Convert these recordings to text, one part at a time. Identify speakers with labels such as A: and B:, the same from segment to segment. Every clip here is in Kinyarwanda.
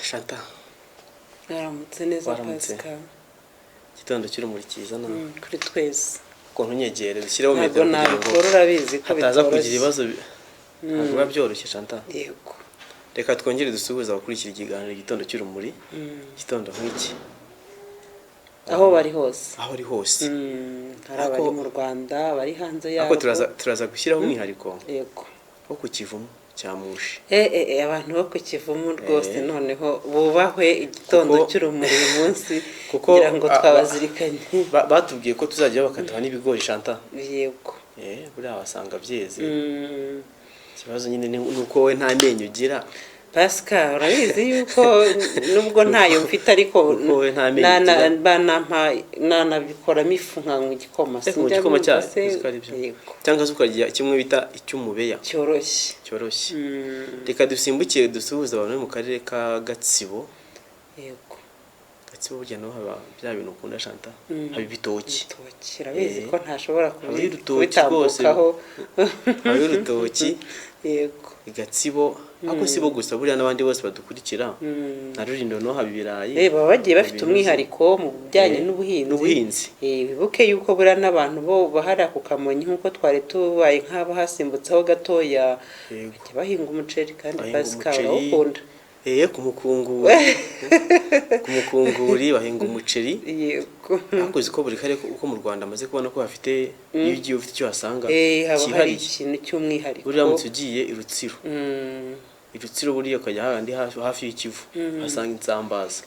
A: Shanta
B: Naramutse neza Pascal.
A: Gitondo cy'urumuri cyiza na
B: kuri twese.
A: Kontu nyegere dushyireho metero
B: kugira ngo urabizi ko
A: bitaza kugira ibibazo ntabwo byoroshye Shanta.
B: Yego.
A: Reka twongere dusuhuza abakurikira ikiganiro gitondo cy'urumuri. Gitondo nk'iki
B: aho bari hose.
A: Aho ari hose.
B: Hari abari mu Rwanda, bari hanze yabo.
A: Ako turaza gushyiraho umwihariko.
B: Yego.
A: Wo ku Kivumu cya Mushi.
B: Abantu bo ku Kivumu rwose noneho bubahwe igitondo cy'urumuri munsi kugira ngo twabazirikanye.
A: Batubwiye ko tuzajya bakaduha n'ibigori Shanta.
B: Yego.
A: Buriya basanga byeze. Ikibazo nyine ni uko we nta menyo ugira.
B: Pascal urabizi yuko nubwo ntayo mfite ariko nanabikoramo ifu nkanywa igikoma.
A: Igikoma cyangwa se ukarya kimwe bita icy'umubeya cyoroshye. Reka dusimbukiye dusuhuza abantu mu karere ka Gatsibo.
B: Yego.
A: Gatsibo burya no haba bya bintu ukunda Shanta. Haba ibitoki.
B: Urabizi ko ntashobora
A: kubitambukaho. Haba urutoki.
B: Yego.
A: Gatsibo ako sibo gusa buriya n'abandi bose badukurikira. Na Rulindo no haba ibirayi.
B: Baba bagiye bafite umwihariko mu bijyanye n'ubuhinzi. Bibuke yuko buriya n'abantu bo bahara ku Kamonyi nkuko twari tubaye nk'aba hasimbutseho gatoya bajya bahinga umuceri kandi Pascal ukunda. Ku mukunguri bahinga umuceri. Yego. Akoze ko buri kare uko mu Rwanda amaze kubona ko bafite iyo ugiye ufite icyo hasanga. Haba hari ikintu cy'umwihariko.
A: Buriya mutugiye Irutsiro. Irutsiro buriya ukajya handi hafi y'Ikivu hasanga insambaza.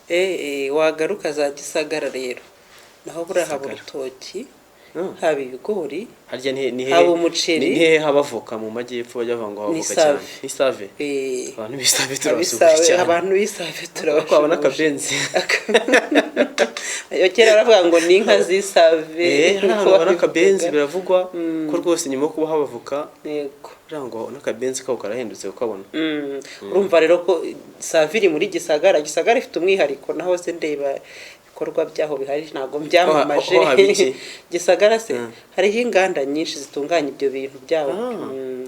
A: Wagaruka za Gisagara rero. Naho buriya haba urutoki. Haba ibigori, haba umuceri, ni haba avoka mu majyepfo bajya bavanga avoka cyane. Ni save. Abantu bisave turabasuhuje cyane.
B: Abantu bisave turabasuhuje.
A: Kwabona akabenzi.
B: Kera baravuga ngo ni inka zisave.
A: Hano akabenzi biravugwa ko rwose nyuma yo kuba haba avoka.
B: Yego.
A: Rango n'akabenzi kawo karahindutse ukabona.
B: Urumva rero ko saviri muri Gisagara ifite umwihariko naho se ndeba korwa byaho bihari ntago mbyamamaje. Gisagara se hariho inganda nyinshi zitunganya ibyo bintu byabo.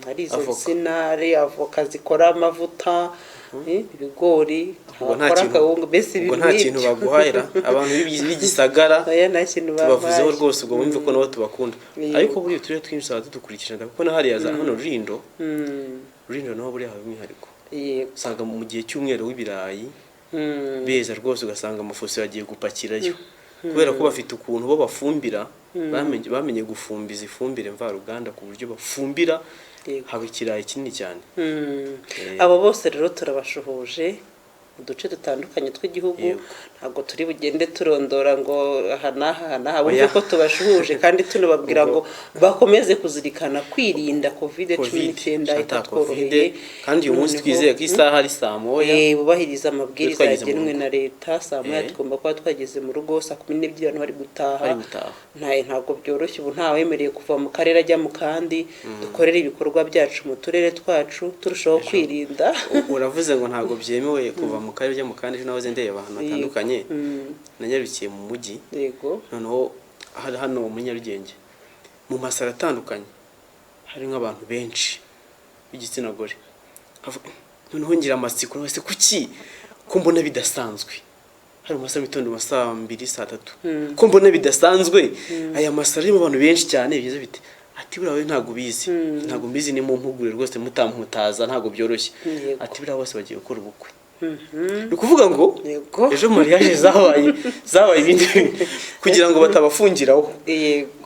B: Hari izo sinari avoka zikora amavuta, ibigori,
A: nta kintu baguhahira abantu b'Igisagara. Tubavuzeho rwose ubwo bumve ko nabo tubakunda. Ariko buri turere twinshi dukurikirana kuko na hariya za hano Rulindo naho buri hawe umwihariko. Usanga mu gihe cy'umwero w'ibirayi beza rwose ugasanga amafuso yagiye gupakirayo kubera ko bafite ukuntu bo bafumbira bamenye gufumbiza ifumbire mvaruganda ku buryo bafumbira haba ikirayi kinini cyane.
B: Abo bose rero turabashuhuje uduce dutandukanye tw'igihugu ntabwo turi bugende turondora ngo aha bumve ko tubashuhuje kandi tunababwira ngo bakomeze kuzirikana kwirinda COVID-19 itatworoheye
A: kandi uyu munsi twizeye ko isaha ari saa moya.
B: Bubahiriza amabwiriza yagenwe na leta. Saa moya tugomba kuba twageze mu rugo, saa 12 abantu bari gutaha. Ntabwo byoroshye ubu nta wemereye kuva mu karere ajya mu kandi. Dukorera ibikorwa byacu mu turere twacu turushaho kwirinda.
A: Uravuze ngo ntabwo byemewe kuva mu karere ajya mu kandi naho ndeba ahantu hatandukanye. Nanyarukiye mu mujyi.
B: Yego.
A: Noneho hano mu Nyarugenge mu masara atandukanye hari nk'abantu benshi b'igitsina gore. Noneho ngira amatsiko wese kuki ko mbona bidasanzwe. Hari umusara mitondo masaa 2 saa 3 ko mbona bidasanzwe. Aya masara arimo abantu benshi cyane bigize bite. Ati buriya we ntago bizi. Ntago mbizi ni mu mpugure rwose mutamputaza ntago byoroshye. Ati buriya bose bagiye gukora ubukwe. Ukuvuga ngo ejo mariage zabaye ibindi kugira ngo batabafungiraho.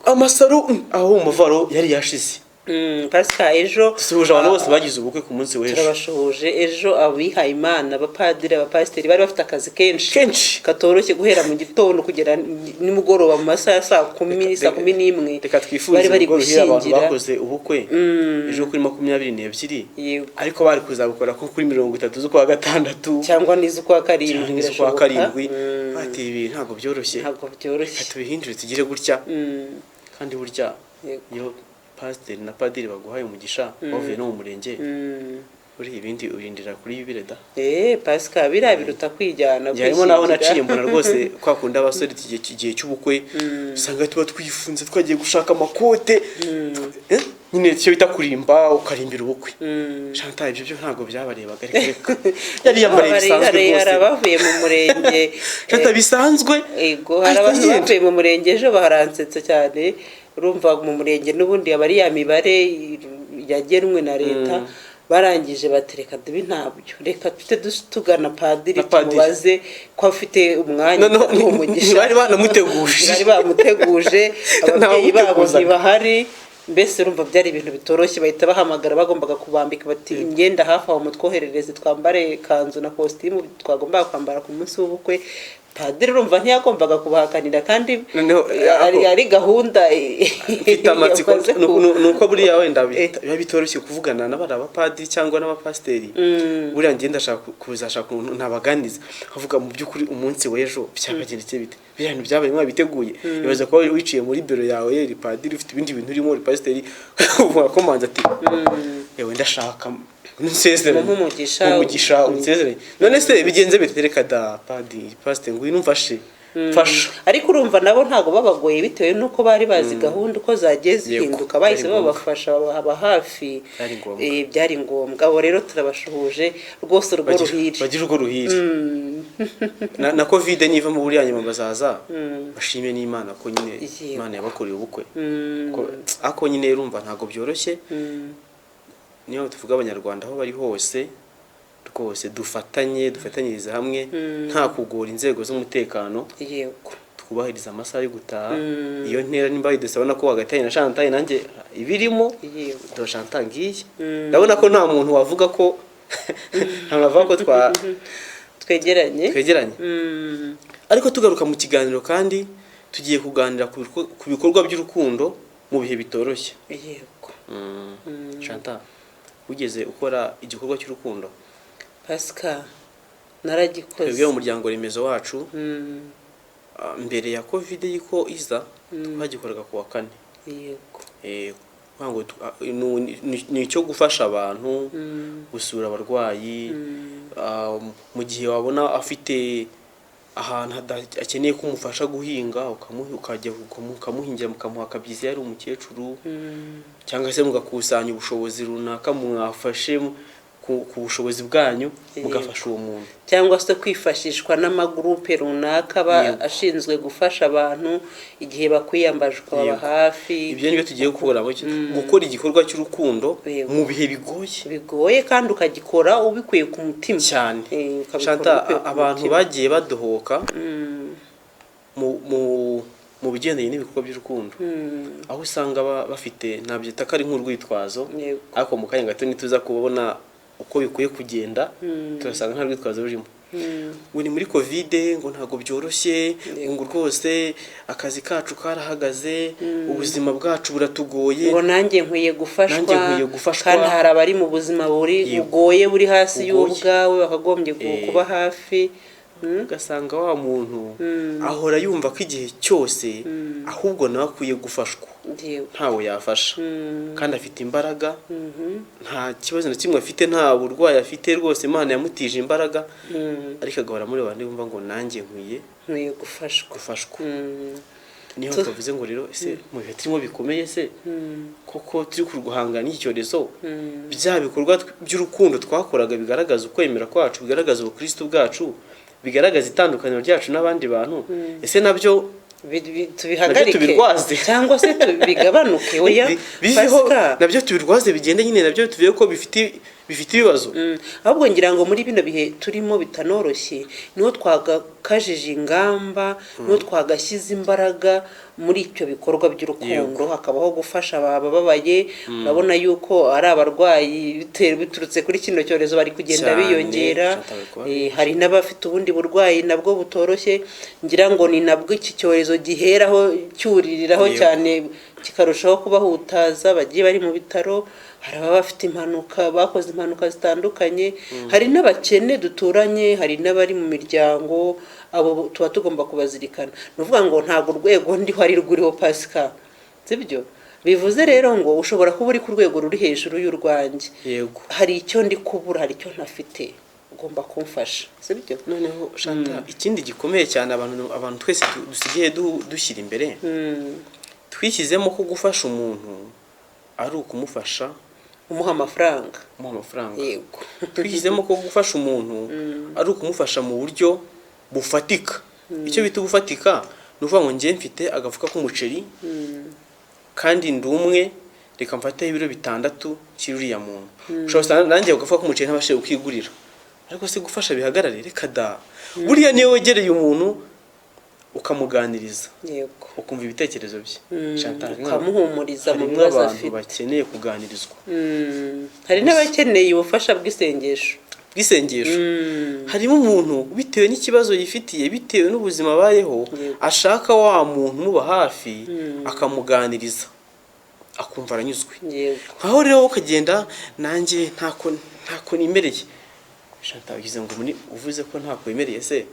A: Amasaro aho umuvaro yari yashize.
B: Pascal ejo
A: suhuje abantu bose bagize ubukwe ku munsi w'ejo.
B: Turabashuhuje ejo abihaye Imana abapadiri abapasiteri bari bafite akazi kenshi katoroshye guhera mu gitondo kugera nimugoroba mu masaha saa 10 saa 11.
A: Reka twifuze bari abantu bakoze ubukwe ejo kuri 22 ariko bari kuzabukora ko kuri 30 z'ukwa gatandatu
B: cyangwa n'iz'ukwa
A: karindwi. Ati ibi ntago byoroshye. Tubihindure tugire gutya kandi burya yo pasiteri na padiri baguhaye umugisha bavuye no mu murenge. Uri ibindi urindira kuri bireda.
B: Pascal birabiruta kwijyana
A: yarimo naho naciye mbona rwose kwakunda abasore igihe cy'ubukwe usanga tuba twifunze twagiye gushaka amakote nyine cyo bita kurimba ukarimbira ubukwe. Chantal ibyo ntabwo byabarebaga ariko yari yambaye bisanzwe rwose.
B: Hari abavuye mu murenge
A: Chantal bisanzwe.
B: Ego hari abantu bavuye mu murenge ejo baharansetse cyane. Urumva mu murenge n'ubundi abari ya mibare yagenwe na leta barangije batereka dubi ntabyo reka tugana padiri tumubaze ko afite umwanya n'umugisha.
A: Bari bamuteguje
B: ababyeyi babo ntibahari. Mbese urumva byari ibintu bitoroshye bahita bahamagara bagombaga kubambika bati imyenda hafi aho mutwoherereze twambare kanzu na costume twagombaga kwambara ku munsi w'ubukwe. Padiri urumva ntiyagombaga kubahakanira kandi ari gahunda
A: ifite amatsiko nuko buriya wenda biba bitoroshye kuvugana n'abari abapadiri cyangwa n'abapasiteri. Buriya ngenda kuzashaka umuntu nabaganiza avuga mu by'ukuri umunsi w'ejo byabagendetse bite biriya bintu byabaye mwabiteguye. Ibaza ko wiciye muri biro yawe iri padiri ufite ibindi bintu urimo uri pasiteri uvuga ko manza ati yewe ndashaka nsezeranye umugisha unsezeranye. None se bigenze bitereka da padiri pasiteri ngwino umfashe fasha.
B: Ariko urumva nabo ntago babagoye bitewe nuko bari bazi gahunda uko zagiye zihinduka bahise babafasha babahaba hafi. Byari ngombwa. Abo rero turabashuhuje rwose urwo ruhire
A: bagira urwo ruhire. Na covid niva mu buriya nyuma bazaza bashime n'Imana ko nyine Imana yabakoreye ubukwe. Ako nyine urumva ntago byoroshye. Niyo tuvuga abanyarwanda aho bari hose rwose dufatanyiriza hamwe nta kugora inzego z'umutekano.
B: Yego
A: twubahiriza amasaha yo gutaha. Iyo ntera nimba idusabona ko wagatanye na Chantal nanjye ibirimo do Chantal ngiye ndabona ko nta muntu wavuga ko ntavuga ko twegeranye. Ariko tugaruka mu kiganiro kandi tugiye kuganira ku bikorwa by'urukundo mu bihe bitoroshye.
B: Yego
A: Chantal ugeze ukora igikorwa cy'urukundo?
B: Pascal naragikoze.
A: Twebwe mu muryango remezo wacu mbere ya covid yiko iza twagikoraga ku wa 4.
B: Yego
A: ntango ni cyo gufasha abantu gusura abarwayi mu gihe wabona afite ahantu akeneye kumufasha guhinga ukajya ukamuhingira mukamuha kabyizi yari umukecuru cyangwa se mugakusanya ubushobozi runaka mwafashe ku bushobozi bwanyu mugafasha uwo muntu,
B: cyangwa se kwifashishwa n'amagrupe runaka ashinzwe gufasha abantu igihe bakwiyambaje ukaba hafi.
A: Ibyo nibyo tugiye gukora gukora igikorwa cy'urukundo mu bihe bigoye
B: kandi ukagikora ubikuye ku mutima
A: cyane. Abantu bagiye badohoka mu bigendanye n'ibikorwa by'urukundo, aho usanga bafite nabyita ko ari nk'urwitwazo, ariko mu kanya gato nituza kubona uko bikuye kugenda turasanga nta rwitwazo rurimo. Uri muri covid ngo ntago byoroshye, ngo rwose akazi kacu karahagaze, ubuzima bwacu buratugoye,
B: ngo nanjye nkwiye gufashwa kandi hari abari mu buzima bugoye buri hasi y'ubwawe bakagombye kuba hafi.
A: Ugasanga wa muntu ahora yumva ko igihe cyose ahubwo nawe akwiye gufashwa, ntawe yafasha kandi afite imbaraga, nta kibazo na kimwe afite, nta burwayi afite, rwose Imana yamutije imbaraga, ariko agahora muri bandi bumva ngo nanjye nkwiye gufashwa. Niyo tuvuze ngo rero ese mu bihe turimo bikomeye se koko turi kurwahangana n'iki cyorezo, bya bikorwa by'urukundo twakoraga bigaragaza ukwemera kwacu, bigaragaza ubukristo bwacu, bigaragaza itandukaniro ryacu n'abandi bantu, ese nabyo
B: tubihagarike cyangwa se tubigabanuke? Oya,
A: nabyo tubirwaze bigende nyine, nabyo tuvuye ko bifite ibibazo.
B: Ahubwo ngira ngo muri bino bihe turimo bitanoroshye niho twagakajije ingamba, niho twagashyize imbaraga muri icyo bikorwa by'urukundo, hakabaho gufasha abababaye. Urabona yuko ari abarwayi biturutse kuri kino cyorezo bari kugenda biyongera, hari n'abafite ubundi burwayi nabwo butoroshye, ngira ngo ni nabwo iki cyorezo giheraho cyuririraho cyane kikarushaho kubahutaza. Bagiye bari mu bitaro, hari ababa bafite impanuka, bakoze impanuka zitandukanye, hari n'abakene duturanye, hari n'abari mu miryango, abo tuba tugomba kubazirikana. Nuvuga ngo ntago urwego ndiho ari rwuriho Pascal, sibyo? Bivuze rero ngo ushobora kuba uri ku rwego ruri hejuru y'urwanjye, hari icyo ndi kubura, hari icyo ntafite, ugomba kumfasha, sibyo?
A: Noneho Chantal, ikindi gikomeye cyane abantu twese dusigaye dushyira imbere, twishyizemo ko gufasha umuntu ari ukumufasha
B: umuha amafaranga
A: yego twishyizemo ko gufasha umuntu ari ukumufasha mu buryo bufatika. Icyo bita ubufatika ni ukuvuga ngo njye mfite agafuka k'umuceri kandi ndi umwe, reka mfate ibiro 6 cy'uriya muntu. Ushobora nanjye agafuka k'umuceri ntabashe ukigurira, ariko se gufasha bihagarare reka da. Buriya niyo wegereye umuntu ukamuganiriza
B: yego
A: ukumva ibitekerezo bye,
B: ukamuhumuriza mu bibazo afite.
A: Bakeneye kuganirizwa.
B: Hari n'abakeneye ubufasha bw'isengesho.
A: Harimo umuntu bitewe n'ikibazo yifitiye, bitewe n'ubuzima abayeho, ashaka wa muntu muba hafi akamuganiriza akumva aranyuzwe. Aho rero ukagenda nanjye ntako nimereye. Chantal ugize ngo uvuze ko ntako yemereye se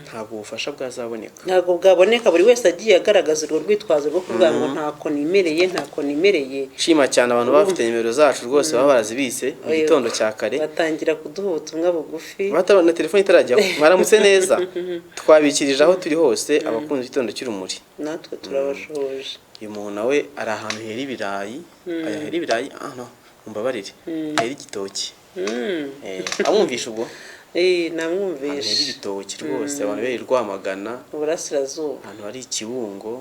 A: ntabwo ubufasha bwazaboneka.
B: Ntabwo bwaboneka, buri wese agiye agaragaza urwo rwitwazo rwo kuvuga ngo ntako nimereye.
A: Shima cyane abantu bafite nimero zacu rwose baba barazibise mu gitondo cya kare.
B: Batangira kuduha ubutumwa bugufi.
A: Batabona telefone itarajyaho. Mwaramutse neza. Twabikirije aho turi hose abakunze igitondo cy'urumuri.
B: Natwe turabashoje.
A: Uyu muntu nawe ari ahantu hera ibirayi. Hera ibirayi no umbabarire. Hera igitoki. Amwumvisha ubwo?
B: Namwumvisha.
A: Hera ibitoki rwose abantu bari Rwamagana.
B: Uburasirazuba.
A: Ahantu hari Kibungo.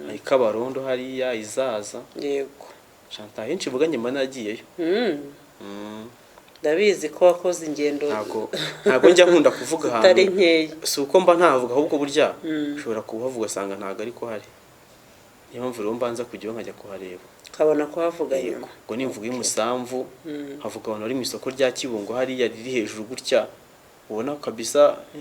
A: Hari Kabarondo hariya Izaza.
B: Yego.
A: Chantal henshi mvuganye mba nagiyeyo.
B: Ndabizi ko wakoze ingendo.
A: Ntago njya nkunda kuvuga ahantu.
B: Utari nkeya.
A: Si uko mba ntavuga ahubwo burya ushobora kuhavuga asanga ntago ariko hari. Niyo mpamvu rero mbanza kujyaho nkajya kuhareba.
B: Kabona ko havuga nyuma.
A: Ngo nimvuga y'umusamvu havuga abantu bari mu isoko rya Kibungo hariya riri hejuru gutya. Ubona kabisa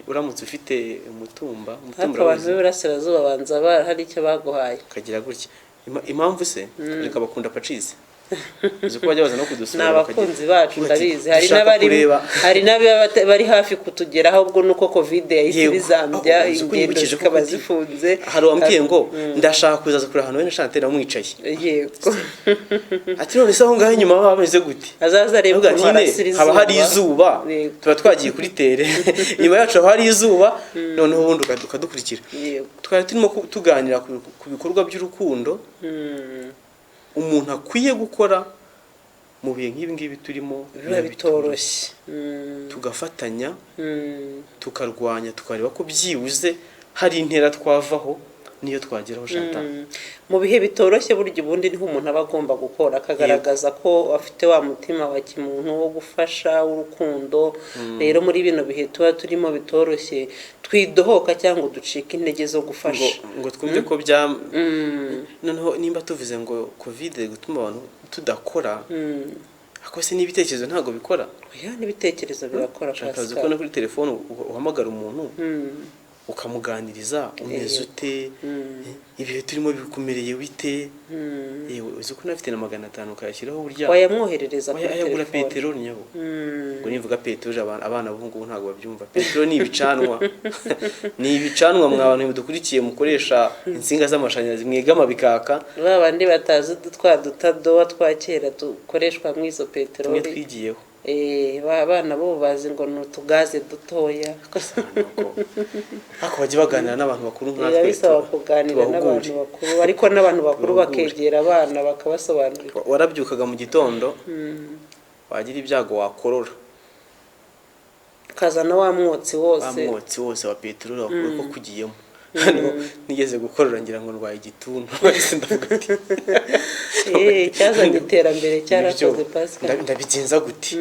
A: uramutse ufite umutumba
B: abantu b'Iburasirazuba banza hari icyo baguhaye.
A: Kagira gutya. Impamvu se reka bakunda pacize. Uko bajya baza no kudusura
B: n'abakunzi bacu ndabizi. Hari n'abari hafi kutugeraho ubwo nuko covid yahise bizambya ingendo zikaba zifunze.
A: Hari wambwiye ngo ndashaka kuzaza kuri ahantu wene Chantal amwicaye.
B: Yego.
A: Ati none se aho ngaho inyuma bameze gute?
B: Azaza reba ko
A: haba hari izuba. Tuba twagiye kuri tere. Inyuma yacu haba hari izuba noneho ubundi ukadukurikira. Twari turimo tuganira ku bikorwa by'urukundo. Umuntu akwiye gukora mu bihe nk'ibi ngibi turimo
B: bitoroshye.
A: Tugafatanya tukarwanya tukareba ko byibuze hari intera twavaho niyo twageraho Chantal.
B: Mu bihe bitoroshye buryo ubundi niho umuntu aba agomba gukora akagaragaza ko afite wa mutima wa kimuntu wo gufasha urukundo. Rero muri bino bihe tuba turimo bitoroshye twidohoka cyangwa ducika intege zo gufasha
A: ngo twumve ko noneho nimba tuvuze ngo covid gutuma abantu tudakora akose n'ibitekerezo ntago bikora.
B: N'ibitekerezo birakora
A: kazi ko no kuri telefone uhamagara umuntu ukamuganiriza umeze ute ibihe turimo bikumereye bite yewe uzi ko nafite na 500 ukayashyiraho burya
B: wayamwoherereza kuri telefone.
A: Ayagura petrol nyabo ngo nivuga petrol abana bungu ntago babyumva. Petrol ni ibicanwa ni ibicanwa mwabantu mudukurikiye mukoresha insinga z'amashanyarazi mwegama bikaka.
B: Babandi batazi dutado twakera dukoreshwa mu izo petrol
A: twigiyeho.
B: Abana bo bazi ngo nutugaze dutoya.
A: Ako bajye baganira n'abantu bakuru nkatwe.
B: Bisaba kuganira n'abantu bakuru ariko n'abantu bakuru bakegera abana bakabasobanurira.
A: Warabyukaga mu gitondo wagira ibyago wakorora
B: kazana wa mwotsi wose
A: wa petrol wakuru ko kugiyemo. Hano nigeze gukorora ngira ngo ndwaye igituntu wese ndavuga ati
B: cyazanye iterambere cyarakoze Pascal
A: ndabigenza gute.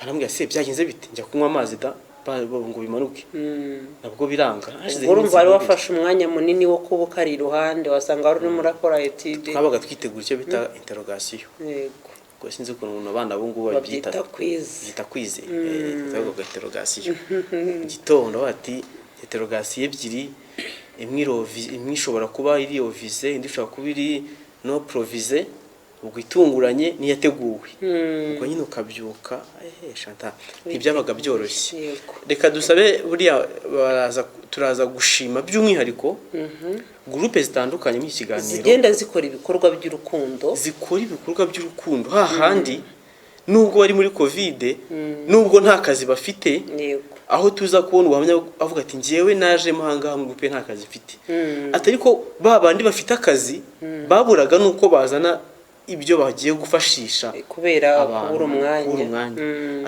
A: Barambwira se byagenze bite njya kunywa amazi da ngo bimanuke nabwo biranga.
B: Urumva ari wafashe umwanya munini wo kubuka ari iruhande wasanga ari urimo urakora etude.
A: Twabaga twitegura icyo bita interrogation.
B: Yego
A: ko sinzi ko abana bungu babyita kwize twabaga interrogation gitondo bati interrogation ebyiri imwe ishobora kuba iri ovise indi ishobora kuba iri no provise ubwo itunguranye niyateguwe ubwo nyine ukabyuka Chantal ibyabaga byoroshye. Reka dusabe buriya turaza gushima by'umwihariko groupe zitandukanye mu kiganiro
B: zigenda zikora ibikorwa by'urukundo hahandi nubwo bari muri covid nubwo nta kazi bafite. Aho tuza kubona ubuhamya avuga ati ngiyewe naje mahanga mu groupe nta kazi mfite. Atari ko babandi bafite akazi baburaga nuko bazana
A: ibyo bagiye gufashisha
B: kubera kubura umwanya.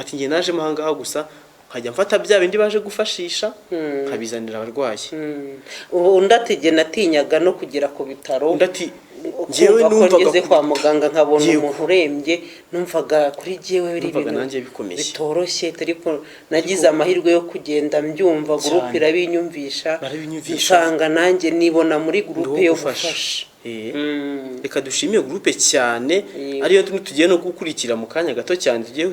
A: Ati ngiye naje mahanga gusa nkajya mfata bya bindi baje gufashisha nkabizanira abarwayi.
B: Undi ati jye natinyaga no kugera ku bitaro,
A: undi ati ngewe
B: numvaga kwa muganga nkabona umuntu urembye, numvaga kuri jyewe biri
A: ibintu
B: bitoroshye, ariko nagize amahirwe yo kugenda mbyumva, groupe irabinyumvisha, nsanga nanjye nibona muri groupe yo gufasha.
A: Reka dushimiye groupe cyane, ariyo tugiye no gukurikira mu kanya gato cyane, tugiye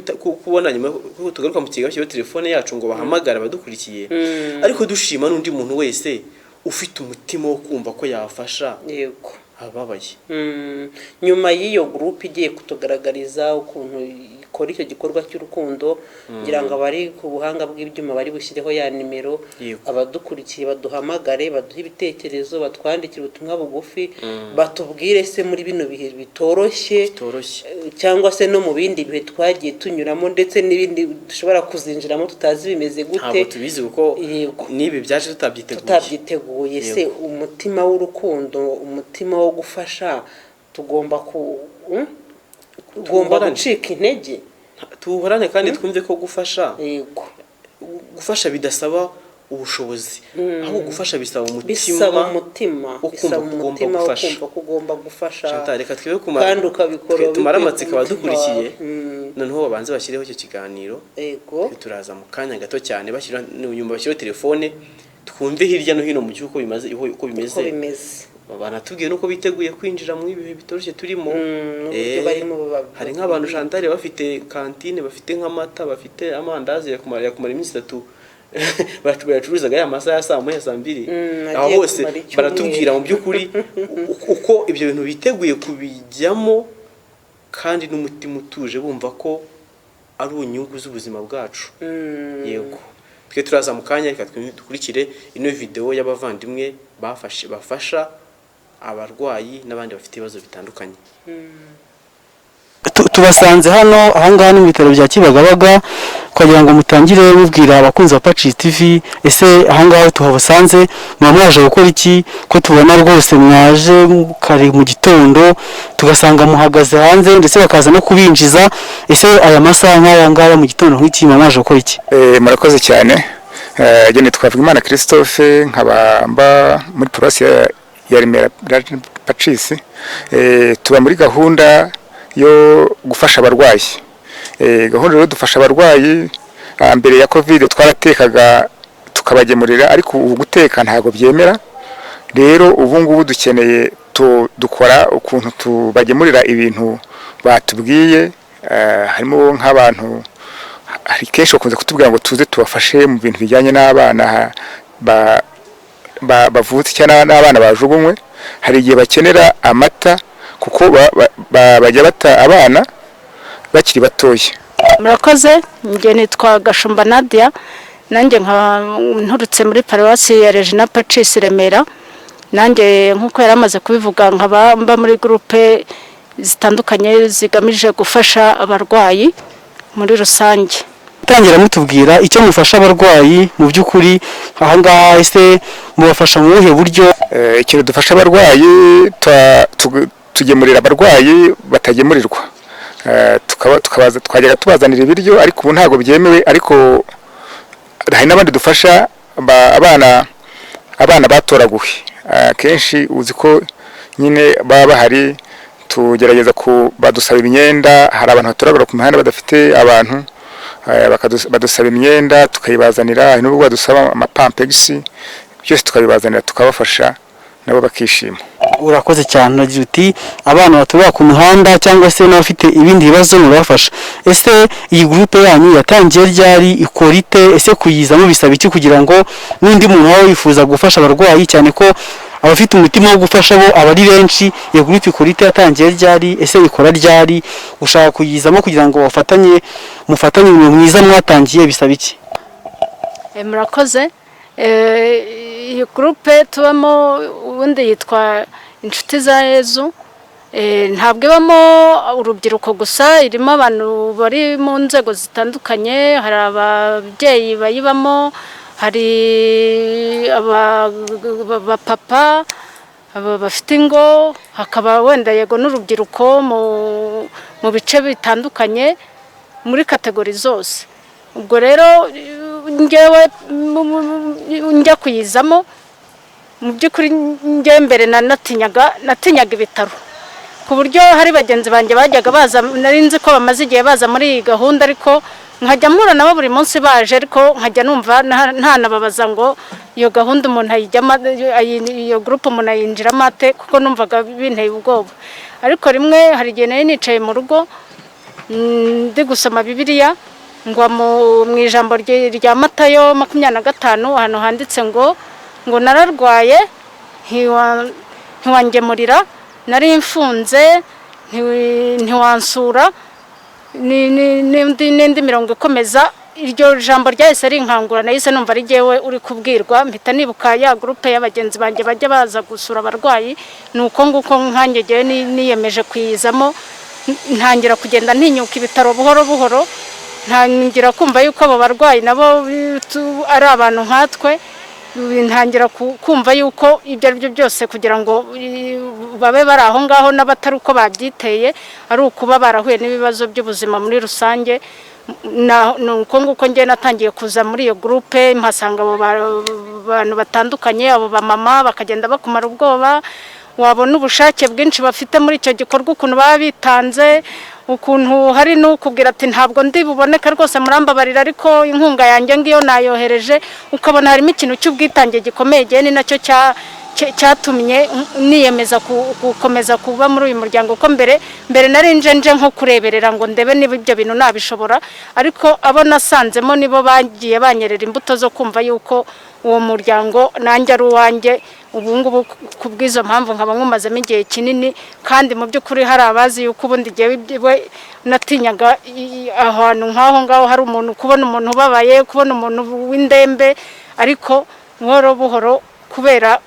A: kubona nyuma ko tugaruka mu kigaho telefone yacu ngo bahamagara badukurikiye. Ariko dushima n'undi muntu wese ufite umutima wo kumva ko yafasha.
B: Yego,
A: ababaye.
B: Nyuma y'iyo groupe igiye kutugaragariza ukuntu ikora icyo gikorwa cy'urukundo, ngira ngo abari ku buhanga bw'ibyuma bari bushyireho ya nimero, abadukurikiye baduhamagare, baduhe ibitekerezo, batwandikire ubutumwa bugufi, batubwire se muri bino bihe bitoroshye cyangwa se no mu bindi bihe twagiye tunyuramo, ndetse n'ibindi dushobora kuzinjiramo tutazi bimeze gute.
A: Ntabwo tubizi kuko nibi byaje
B: tutabyiteguye. Se umutima w'urukundo, umutima wo gufasha, tugomba gucika intege,
A: tuhorane kandi twumve ko gufasha bidasaba ubushobozi, aho gufasha bisaba umutima wo kumva ko ugomba gufasha. Reka twibe kandi ukabikora, tumara amatsiko abadukurikiye, noneho babanze bashyireho icyo kiganiro. Turaza mu kanya gato cyane bashyira nyuma, bashyira telefone twumve hirya no hino mu gihugu uko bimeze. Banatubwiye nuko biteguye kwinjira mu ibihe bitoroshye turimo. Hari nk'abantu Chantal bafite kantine, bafite nk'amata, bafite amandazi yakumara iminsi 3 bacuruzaga ya masaha ya saa 1 saa 2. Aho hose baratubwira mu by'ukuri uko ibyo bintu biteguye kubijyamo, kandi n'umutima utuje bumva ko ari unyungu z'ubuzima bwacu. Yego, twe turaza mu kanya, reka dukurikire ino video y'abavandimwe bafasha abarwayi n'abandi bafite ibibazo bitandukanye.
C: Tubasanze hano ahangaha mu bitaro bya Kibagabaga, kugira ngo mutangire mubwira abakunzi ba Pacis TV, ese ahangaha tuhabasanze mwaje gukora iki? Ko tubona rwose mwaje kare mu gitondo, tugasanga muhagaze hanze ndetse bakaza no kubinjiza. Ese aya masaha nk'aya mu gitondo nk'iki mwaje gukora iki?
D: Murakoze cyane. Jye Twavugimana Christophe, nkabamba muri Paroisse ya Remera Pacis. Tuba muri gahunda yo gufasha abarwayi. Gahunda yo dufasha abarwayi, mbere ya Covid twaratekaga tukabagemurira, ariko ubu guteka ntago byemera. Rero ubu ngubu dukeneye dukora ukuntu tubagemurira ibintu batubwiye. Harimo nk'abantu hari kenshi bakunze kutubwira ngo tuze tubafashe mu bintu bijyanye n'abana bavutse cyane n'abana bajugunywe. Hari igihe bakenera amata kuko bajya bata abana bakiri batoya.
E: Murakoze, njye nitwa Gashumba Nadia, nanjye nturutse muri Paroisse ya Regina Pacis Remera. Nanjye nkuko yaramaze kubivuga, nkabamba muri groupe zitandukanye zigamije gufasha abarwayi muri rusange.
C: Tangira mutubwira icyo mufasha abarwayi mu by'ukuri ahangaha, ese mubafasha mu buhe buryo?
D: Ikintu dufasha abarwayi, tugemurira abarwayi batagemurirwa. Twajyaga tubazanira ibiryo, ariko ubu ntago byemewe. Ariko hari n'abandi dufasha abana batoraguwe. Kenshi uzi ko nyine baba bahari, tugerageza badusaba imyenda. Hari abantu batoragura ku mihanda badafite abantu, badusaba imyenda tukayibazanira. Hari n'ubwo badusaba amapampegisi, byose tukabibazanira tukabafasha, nabo bakishima.
C: Urakoze cyane. Nagira uti abana baturaba ku muhanda cyangwa se n'abafite ibindi bibazo murabafasha. Ese iyi groupe yanyu yatangiye ryari, ikora ite? Ese kuyizamo bisaba iki kugira ngo n'undi muntu wawe yifuza gufasha abarwayi, cyane ko abafite umutima wo gufasha bo abari benshi? Iyo groupe ikora ite, yatangiye ryari, ese ikora ryari? Ushaka kuyizamo kugira ngo mufatanye mu mwiza mwatangiye, bisaba iki?
E: Murakoze. Iyi groupe tubamo ubundi yitwa Inshuti za Yezu. Ntabwo ibamo urubyiruko gusa, irimo abantu bari mu nzego zitandukanye. Hari ababyeyi bayibamo, hari abapapa, bafite ingo, hakaba wenda yego n'urubyiruko mu bice bitandukanye muri kategori zose. Ubwo rero ngewe njya kuyizamo mu by'ukuri njye mbere natinyaga ibitaro, ku buryo hari bagenzi banjye bajyaga baza, nari nzi ko bamaze igihe baza muri iyi gahunda, ariko nkajya mpura nabo buri munsi baje, ariko nkajya numva ntanababaza ngo iyo gahunda umuntu ayijyamo, iyo groupe umuntu ayinjiramo ate, kuko numvaga binteye ubwoba. Ariko rimwe hari igihe nari nicaye mu rugo ndi gusoma Bibiliya, ngwa mu ijambo rya Matayo 25 hano handitse ngo nararwaye ntiwangemurira, nari mfunze ntiwansura, n'indi mirongo ikomeza. Iryo jambo ryahise rinkangura, nahise numva ari jyewe uri kubwirwa, mpita nibuka ya groupe y'abagenzi banjye bajya baza gusura abarwayi. Nuko nguko nkanjye jyewe niyemeje kuyizamo, ntangira kugenda ntinyuka ibitaro buhoro buhoro, ntangira kumva yuko abo barwayi nabo ari abantu nkatwe, ntangira kumva yuko ibyo ari byo byose kugira ngo babe bari aho ngaho n'abatari uko babyiteye, ari ukuba barahuye n'ibibazo by'ubuzima muri rusange. Nuko nguko njye natangiye kuza muri iyo groupe, mpasanga abo bantu batandukanye, abo bamama bakagenda bakumara ubwoba, wabona ubushake bwinshi bafite muri icyo gikorwa, ukuntu baba bitanze, ukuntu hari n'ukubwira ati ntabwo ndi buboneka rwose murambabarira, ariko inkunga yanjye ngiyo nayohereje. Ukabona harimo ikintu cy'ubwitange gikomeye, ni nacyo cyatumye niyemeza gukomeza kuba muri uyu muryango. Ko mbere nari nje nko kureberera ngo ndebe niba ibyo bintu nabishobora, ariko abo nasanzemo nibo bagiye banyerera imbuto zo kumva yuko uwo muryango nanjye ari uwanjye. Ubu ngubu kubw'izo mpamvu nkaba nkumazemo igihe kinini, kandi mu by'ukuri hari abazi yuko ubundi jyewe natinyaga ahantu nk'aho ngaho hari umuntu, kubona umuntu ubabaye, kubona umuntu w'indembe, ariko buhoro buhoro kubera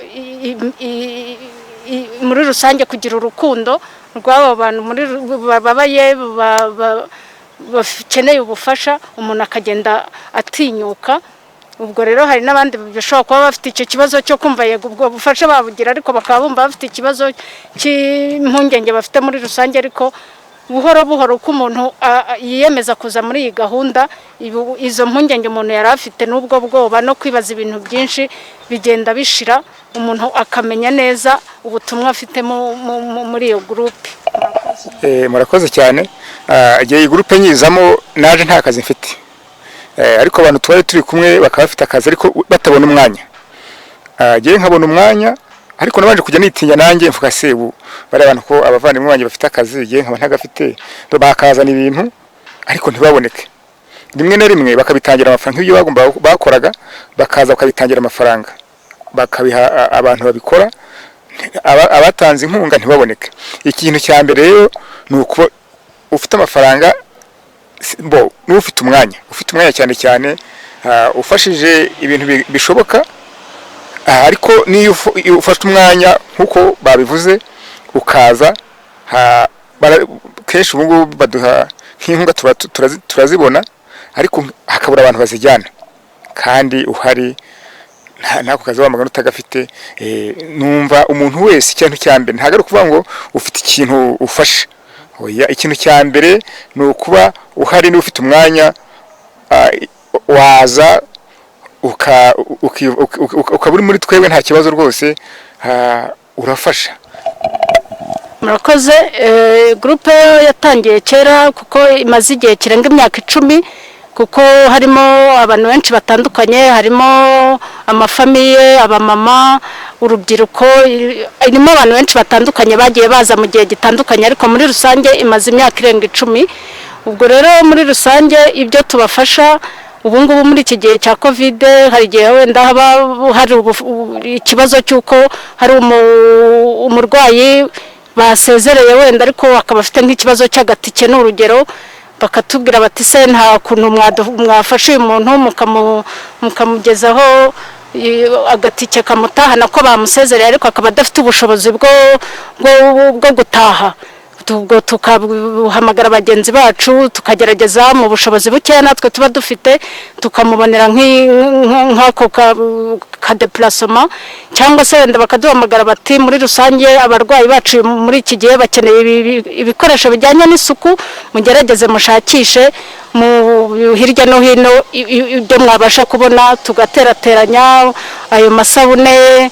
E: muri rusange kugira urukundo rw'abo bantu babaye bakeneye ubufasha, umuntu akagenda atinyuka. Ubwo rero hari n'abandi bashobora kuba bafite icyo kibazo cyo kumva yego ubwo bufasha babugira, ariko bakaba bumva bafite ikibazo cy'impungenge bafite muri rusange. Ariko buhoro buhoro uko umuntu yiyemeza kuza muri iyi gahunda, izo mpungenge umuntu yari afite n'ubwo bwoba no kwibaza ibintu byinshi bigenda bishira, umuntu akamenya neza ubutumwa afite muri iyo groupe.
D: Murakoze cyane. Igihe iyi groupe nyizamo naje nta kazi mfite, ariko abantu twari turi kumwe bakaba bafite akazi ariko batabona umwanya. Ngiye nkabona umwanya, ariko nabanje kujya nitinya nanjye mvuga se ubu bari abantu ko abavandimwe banjye bafite akazi, ngiye nkaba ntagafite, bakazana ibintu ariko ntibaboneke. Rimwe na rimwe bakabitangira amafaranga nk'ibyo bagomba bakoraga, bakaza bakabitangira amafaranga bakabiha abantu babikora, abatanze inkunga ntibaboneke. Ikintu cya mbere rero ni uko ufite amafaranga, n'ufite umwanya cyane ufashije ibintu bishoboka. Ariko niyo ufashe umwanya nk'uko babivuze ukaza, kenshi ubu ngubu baduha nk'inkunga turazibona, ariko hakabura abantu bazijyana, kandi uhari ntako kazi wamagana utagafite. Numva umuntu wese ikintu cya mbere ntabwo ari ukuvuga ngo ufite ikintu ufashe, ikintu cya mbere ni ukuba uhari n'ufite umwanya, waza ukaba uri muri twebwe nta kibazo rwose, urafasha.
E: Murakoze. Groupe yatangiye kera kuko imaze igihe kirenga imyaka 10, kuko harimo abantu benshi batandukanye, harimo amafamiye, abamama, urubyiruko, irimo abantu benshi batandukanye bagiye baza mu gihe gitandukanye, ariko muri rusange imaze imyaka irenga 10. Ubwo rero muri rusange ibyo tubafasha ubu ngubu muri iki gihe cya Covid, hari igihe wenda haba hari ikibazo cy'uko hari umurwayi basezereye wenda, ariko akaba afite nk'ikibazo cy'agatike n'urugero, bakatubwira bati se nta kuntu mwafashe uyu muntu mukamugezaho agatike kamutahana ko bamusezereye, ariko akaba adafite ubushobozi bwo gutaha. ubwo tukahamagara bagenzi bacu tukagerageza mu bushobozi bukeya natwe tuba dufite tukamubonera nk'ako kadeplasoma cyangwa se wenda bakaduhamagara bati muri rusange abarwayi bacu muri iki gihe bakeneye ibikoresho bijyanye n'isuku mugerageze mushakishe mu hirya no hino ibyo mwabasha kubona tugaterateranya ayo masabune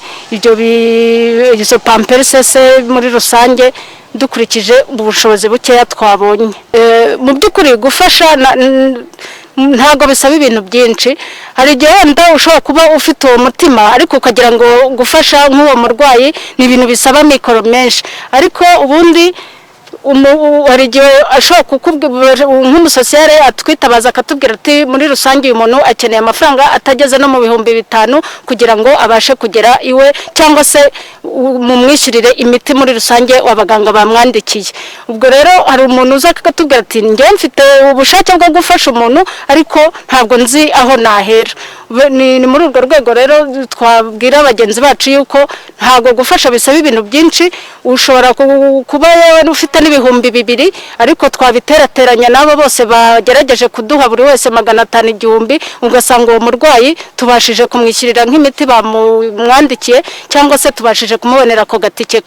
E: izo pampersese muri rusange dukurikije ubushobozi bukeya twabonye mu by'ukuri gufasha ntabwo bisaba ibintu byinshi hari igihe wenda ushobora kuba ufite uwo mutima ariko ukagira ngo gufasha nk'uwo murwayi ni ibintu bisaba amikoro menshi ariko ubundi hari igihe ashobora kukubwira nk'umusosiyare atwitabaza akatubwira ati muri rusange uyu muntu akeneye amafaranga atageze no mu 5,000 kugira ngo abashe kugera iwe cyangwa se mu mwishyurire imiti muri rusange w'abaganga bamwandikiye ubwo rero hari umuntu uza akatubwira ati njye mfite ubushake bwo gufasha umuntu ariko ntabwo nzi aho nahera ni muri urwo rwego rero twabwira bagenzi bacu yuko ntabwo gufasha bisaba ibintu byinshi ushobora kuba ufite n'ibihumbi 2 ariko twabiterateranya nabo bose bagerageje kuduha buri wese 500 igihumbi ugasanga uwo murwayi tubashije kumwishyirira nk'imiti bamwandikiye cyangwa se tubashije kumubonera ako gatike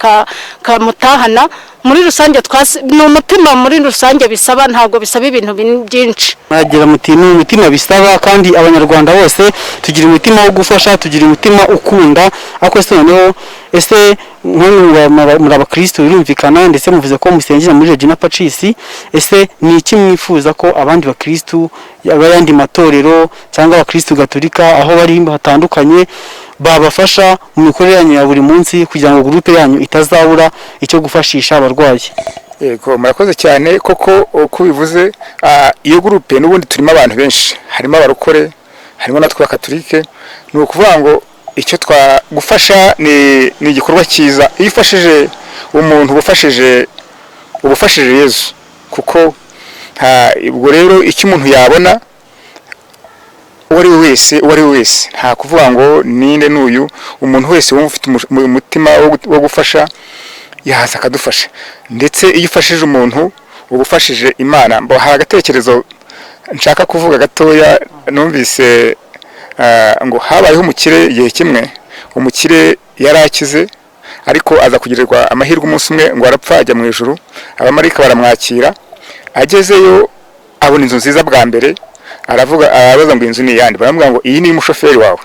E: kamutahana muri rusange ni umutima muri rusange bisaba ntabwo bisaba ibintu byinshi
C: mwagira muti ni umutima bisaba kandi abanyarwanda bose tugira umutima wo gufasha tugira umutima ukunda ariko se noneho ese muri abakristo birumvikana ndetse muvuze ko musengera muri Regina Pacis ese ni iki mwifuza ko abandi bakristo y'abandi matorero cyangwa abakristo gatolika aho bari hatandukanye babafasha mu mikorere yanyu ya buri munsi kugira ngo groupe yanyu itazabura icyo gufashisha abarwayi?
D: Yego murakoze cyane koko uko bivuze iyo groupe n'ubundi turimo abantu benshi harimo abarokore harimo natwe bakatolike ni ukuvuga ngo icyo twagufasha ni igikorwa cyiza iyo ufashije umuntu ubufashije Yesu kuko ubwo rero icyo umuntu yabona uwo ari we wese nta kuvuga ngo ninde n'uyu umuntu wese wumva ufite umutima wo gufasha yaza akadufasha ndetse iyo ufashije umuntu ubufashije Imana hari agatekerezo nshaka kuvuga gatoya numvise ngo habayeho umukire igihe kimwe umukire yari akize ariko aza kugirirwa amahirwe umunsi umwe ngo arapfa ajya mu ijuru abamarika baramwakira agezeyo abona inzu nziza bwa mbere arabaza ngo inzu ni yandi baramubwira ngo iyi ni umushoferi wawe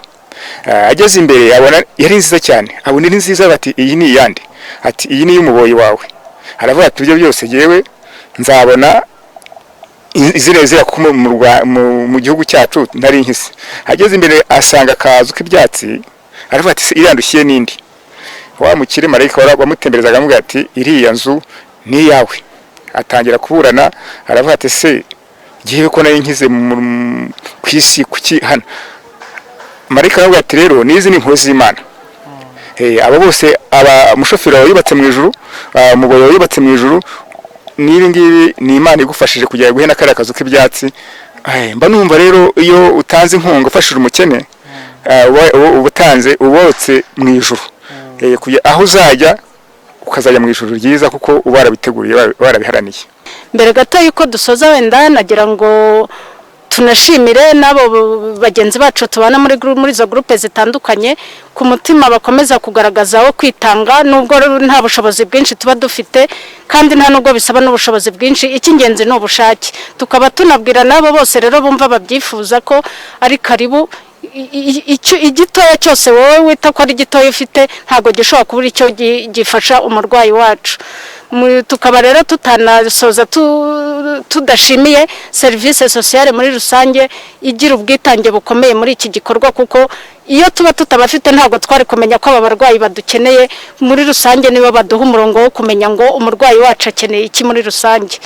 D: ageze imbere yabona yari nziza cyane abona ni nziza bati iyi ni yandi ati iyi ni y'umuboyi wawe aravuga ati ibyo byose yewe nzabona izirezera mu gihugu cyacu nari nkisi ageze imbere asanga akazu k'ibyatsi aravuga ati irandushye nindi wa mukire marayika wamutemberezaga amubwira ati iriya nzu ni yawe atangira kuburana aravuga ati se gihe ko nari nkize ku isi kuki hano marayika aravuga ati rero nizi ni impuhwe z'Imana abo bose umushoferi wawe yubatse mu ijuru umuboyi wawe yubatse mu ijuru nibi ngibi ni Imana igufashije kujya guhena kare akazu k'ibyatsi mba numva rero iyo utanze inkunga ufashije umukene ubutanze ubotse mu ijuru aho uzajya ukazajya mu ijuru ryiza kuko uba warabiteguriye warabiharaniye.
E: Mbere gato yuko dusoza wenda nagira ngo tunashimire nabo bagenzi bacu tubana muri izo groupe zitandukanye ku mutima bakomeza kugaragaza wo kwitanga nubwo nta bushobozi bwinshi tuba dufite kandi nta nubwo bisaba n'ubushobozi bwinshi icy'ingenzi ni ubushake tukaba tunabwira nabo bose rero bumva babyifuza ko ari karibu igitoya cyose wowe wita ko ari gitoya ufite ntago gishobora kubura icyo gifasha umurwayi wacu tukaba rero tutanasoza tudashimiye service sociale muri rusange igira ubwitange bukomeye muri iki gikorwa kuko iyo tuba tutabafite ntago twari kumenya ko aba barwayi badukeneye muri rusange nibo baduha umurongo wo kumenya ngo umurwayi wacu akeneye iki muri rusange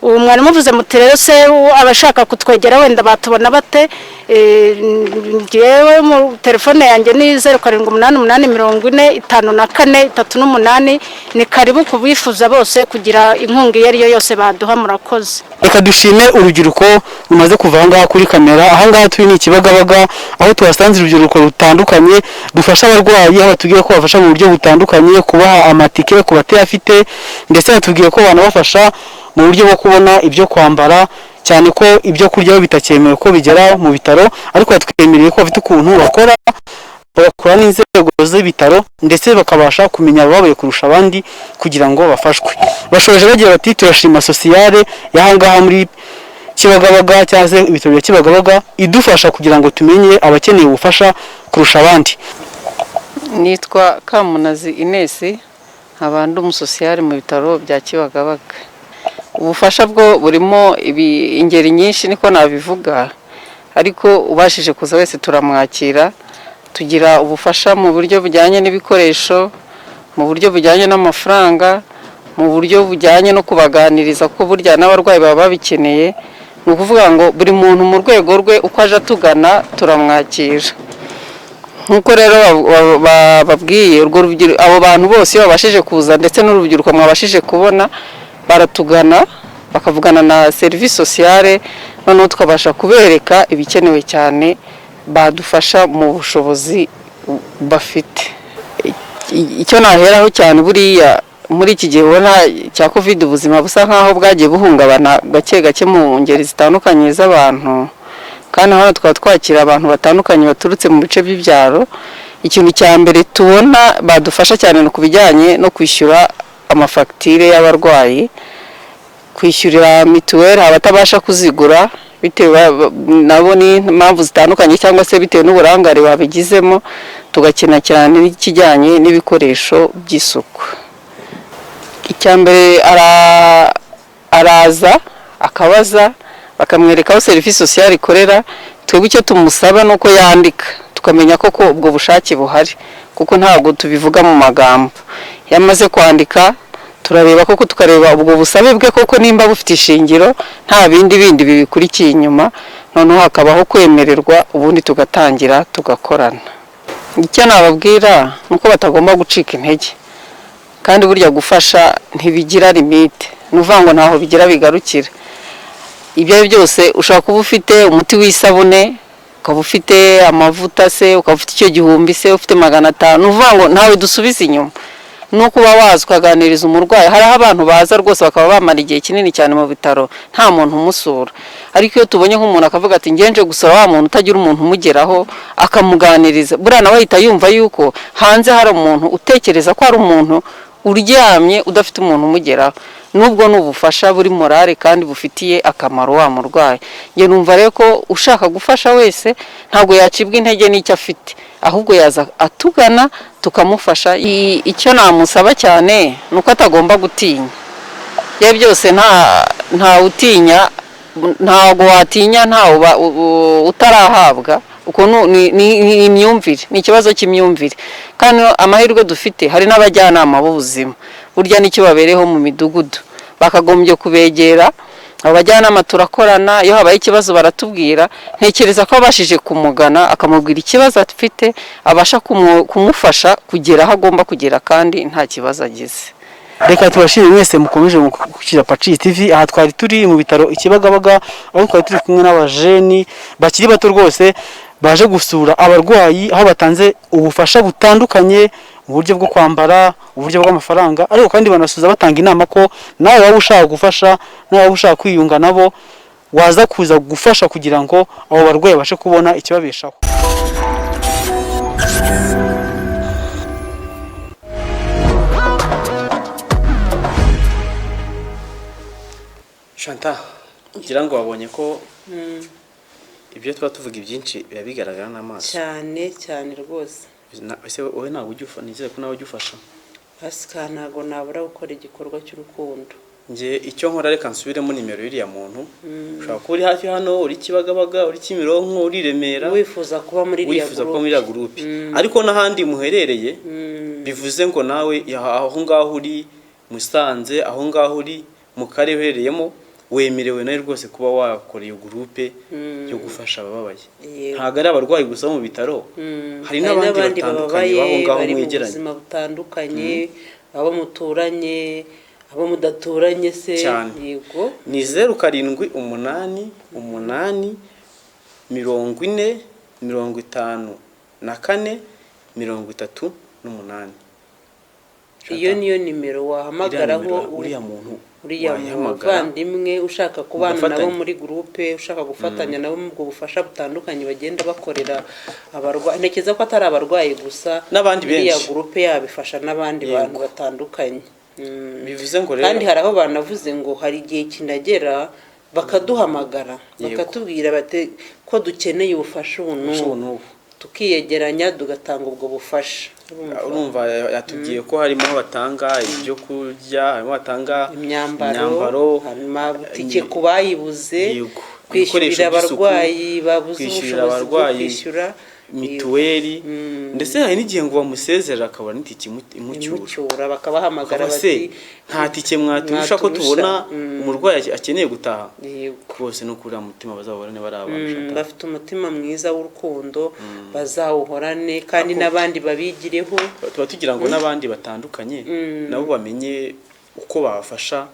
E: ubu mwari muvuze muti rero se abashaka kutwegera wenda batubona bate? Ngewe mu telefone yanjye ni 0788405438. Ni karibu kubifuza bose kugira inkunga iyo ari yo yose baduha. Murakoze.
C: Reka dushime urubyiruko rumaze kuva aha ngaha kuri kamera. Aha ngaha turi ni Kibagabaga, aho tuhasanze urubyiruko rutandukanye dufasha abarwayi, aho batubwiye ko bafasha mu buryo butandukanye, kubaha amatike ku batayafite, ndetse batubwiye ko banabafasha mu buryo bwo kubona ibyo kwambara, cyane ko ibyo kurya bitakemewe ko bigera mu bitaro, ariko batwemereye ko bafite ukuntu bakora n'inzego z'ibitaro, ndetse bakabasha kumenya ababaye kurusha abandi kugira ngo bafashwe. Bashoje bagira bati turashima sociale y'ahangaha muri Kibagabaga cyangwa se ibitaro bya Kibagabaga idufasha kugira ngo tumenye abakeneye ubufasha kurusha abandi.
F: Nitwa Kamunazi Ines, abandi umusociale mu bitaro bya Kibagabaga. Ubufasha bwo burimo ingeri nyinshi niko nabivuga, ariko ubashije kuza wese turamwakira. Tugira ubufasha mu buryo bujyanye n'ibikoresho, mu buryo bujyanye n'amafaranga, mu buryo bujyanye no kubaganiriza ko burya n'abarwayi baba babikeneye. Ni ukuvuga ngo buri muntu mu rwego rwe uko aje atugana turamwakira. Nkuko rero bababwiye abo bantu bose babashije kuza, ndetse n'urubyiruko mwabashije kubona, baratugana bakavugana na service sociale, noneho tukabasha kubereka ibikenewe cyane, badufasha mu bushobozi bafite. Icyo naheraho cyane buriya muri iki gihe ubona cya covid, ubuzima busa nkaho bwagiye buhungabana gake gake mu ngeri zitandukanye z'abantu, kandi hano twaba twakira abantu batandukanye baturutse mu bice by'ibyaro. Ikintu cya mbere tubona badufasha cyane no kubijyanye no kwishyura amafagitire y'abarwayi, kwishyurira mituweli abatabasha kuzigura bitewe nabo ni impamvu zitandukanye, cyangwa se bitewe n'uburangare babigizemo. Tugakina cyane n'ikijyanye n'ibikoresho by'isuku. Icyambere araza akabaza, bakamwereka aho service sociale ikorera. Twebwe icyo tumusaba nuko yandika, tukamenya koko ubwo bushake buhari, kuko ntabwo tubivuga mu magambo. Yamaze kwandika turareba koko, tukareba ubwo busabe bwe koko nimba bufite ishingiro, nta bindi bibikurikiye inyuma, noneho hakabaho kwemererwa, ubundi tugatangira tugakorana. Icyo nababwira nuko batagomba gucika intege, kandi burya gufasha ntibigira limite, nuvuga ngo ntaho bigira bigarukira. Ibyo byose ushaka kuba ufite umuti w'isabune, ukaba ufite amavuta se, ukaba ufite icyo gihumbi se, ufite 500, nuvuga ngo ntawe dusubiza inyuma. No kuba waza ukaganiriza umurwayi, hariho abantu baza rwose bakaba bamara igihe kinini cyane mu bitaro nta muntu umusura, ariko iyo tubonye nk'umuntu akavuga ati ngenje gusura wa muntu utagira umuntu umugeraho, akamuganiriza, buriya nawe ahita yumva yuko hanze hari umuntu utekereza ko ari umuntu uryamye udafite umuntu umugeraho. Nubwo n'ubufasha buri morale kandi bufitiye akamaro wa murwayi. Nge numva rero ko ushaka gufasha wese ntabwo yacibwa intege n'icyo afite, ahubwo yaza atugana tukamufasha. Icyo namusaba cyane nuko atagomba gutinya. Ya byose nta utinya, ntago watinya ntawo utarahabwa. Uko ni imyumvire, ni ikibazo cy'imyumvire. Kandi amahirwe dufite hari n'abajyanama b'ubuzima, burya n'icyo babereho mu midugudu, bakagombye kubegera. Abajyanama turakorana, iyo habaye ikibazo baratubwira. Ntekereza ko abashije kumugana akamubwira ikibazo afite, abasha kumufasha kugera aho agomba kugera kandi nta kibazo agize.
C: Reka tubashimire mwese mukomeje gukira Pacis TV. Aha twari turi mu bitaro Ikibagabaga, aho twari turi kumwe n'abajeni bakiri bato rwose baje gusura abarwayi, aho batanze ubufasha butandukanye mu buryo bwo kwambara, uburyo bw'amafaranga, ariko kandi banasuza batanga inama ko nawe waba ushaka gufasha, nawe waba ushaka kwiyunga nabo, waza kuza gufasha kugira ngo abo barwayi bashe kubona ikibabeshaho.
A: Chantal, ngira ngo wabonye ko ibyo tuba tuvuga ibyinshi biba bigaragara n'amaso
B: cyane rwose.
A: Ese wowe ntabwo ujya nizere ko nawe ujya ufasha?
B: Pasika ntabwo nabura gukora igikorwa cy'urukundo.
A: Nge icyo nkora reka nsubiremo nimero y'iriya muntu. Ushobora kuba uri hafi hano, uri Kibagabaga, uri Kimironko, uri Remera,
B: wifuza kuba muri iriya
A: groupe, ariko n'ahandi muherereye, bivuze ngo nawe aho ngaho uri Musanze, aho ngaho uri mu karere uherereyemo, wemerewe nawe rwose kuba wakora iyo gurupe yo gufasha abababaye.
B: Yego.
A: Ntabwo ari abarwayi gusa bo mu bitaro, hari n'abandi batandukanye babo ngaho
B: bari mu
A: mwegeranye.
B: buzima butandukanye, abo muturanye, abo mudaturanye se.
A: Cyane.
B: Yego.
A: Ni 0788 840 54 38.
B: Iyo niyo nimero wahamagaraho
A: uriya muntu,
B: uriya muvandimwe ushaka kubana nabo muri groupe, ushaka gufatanya nabo mu bufasha butandukanye bagenda bakorera abarwayi. Ntekeza ko atari abarwayi gusa,
A: n'abandi benshi.
B: Iriya groupe yabifasha n'abandi bantu batandukanye.
A: Bivuze ngo rero
B: kandi hari aho banavuze ngo hari igihe kinagera bakaduhamagara bakatubwira bate ko dukeneye ubufasha ubu tukiyegeranya tugatanga ubwo bufasha.
A: Urumva yatubwiye ko harimo batanga ibyo kurya, harimo batanga
B: imyambaro, harimo butike kubayibuze, kwishyurira abarwayi babuze ubushobozi bwo kwishyura
A: mituweli, ndetse hari n'igihe ngo bamusezerera akabona n'itike
B: imucyura, bakabahamagara bati
A: nta tike mwaturusha ko tubona umurwayi akeneye gutaha. Rwose no kuri mutima bazahorane bari abantu
B: bafite umutima mwiza w'urukundo, bazawuhorane kandi n'abandi babigireho.
A: Tuba tugira ngo n'abandi batandukanye nabo bamenye uko bafasha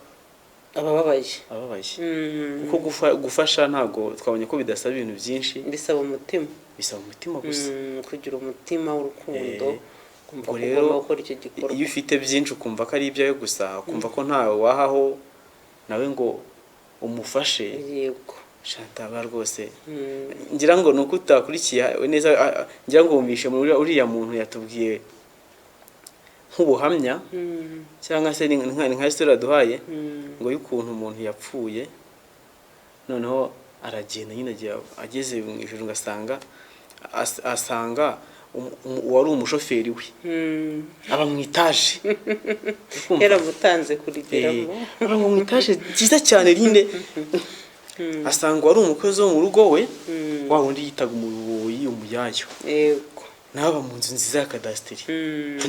B: abababaye.
A: Kuko gufasha ntago twabonye ko bidasaba ibintu byinshi,
B: bisaba umutima
A: gusa,
B: kugira umutima w'urukundo.
A: Ubwo rero iyo ufite byinshi ukumva ko ari ibyawe gusa, ukumva ko ntawe wahaho nawe ngo umufashe.
B: Yego.
A: Shantaba rwose ngira ngo nuko utakurikiye neza, ngira ngo wumvishe muri uriya muntu yatubwiye nk'ubuhamya cyangwa se nka story duhaye ngo y'ukuntu umuntu yapfuye, noneho aragenda nyine ageze mu ijuru ngasanga asanga wari umushoferi we aba mu itaje
B: era mutanze kurigeramo,
A: aba mu itaje cyiza cyane nyine, asanga wari umukozi wo mu rugo we wa wundi yitaga umuyoboyi umuyayo.
B: Yego.
A: Naba mu nzu nziza ya kadasiteri,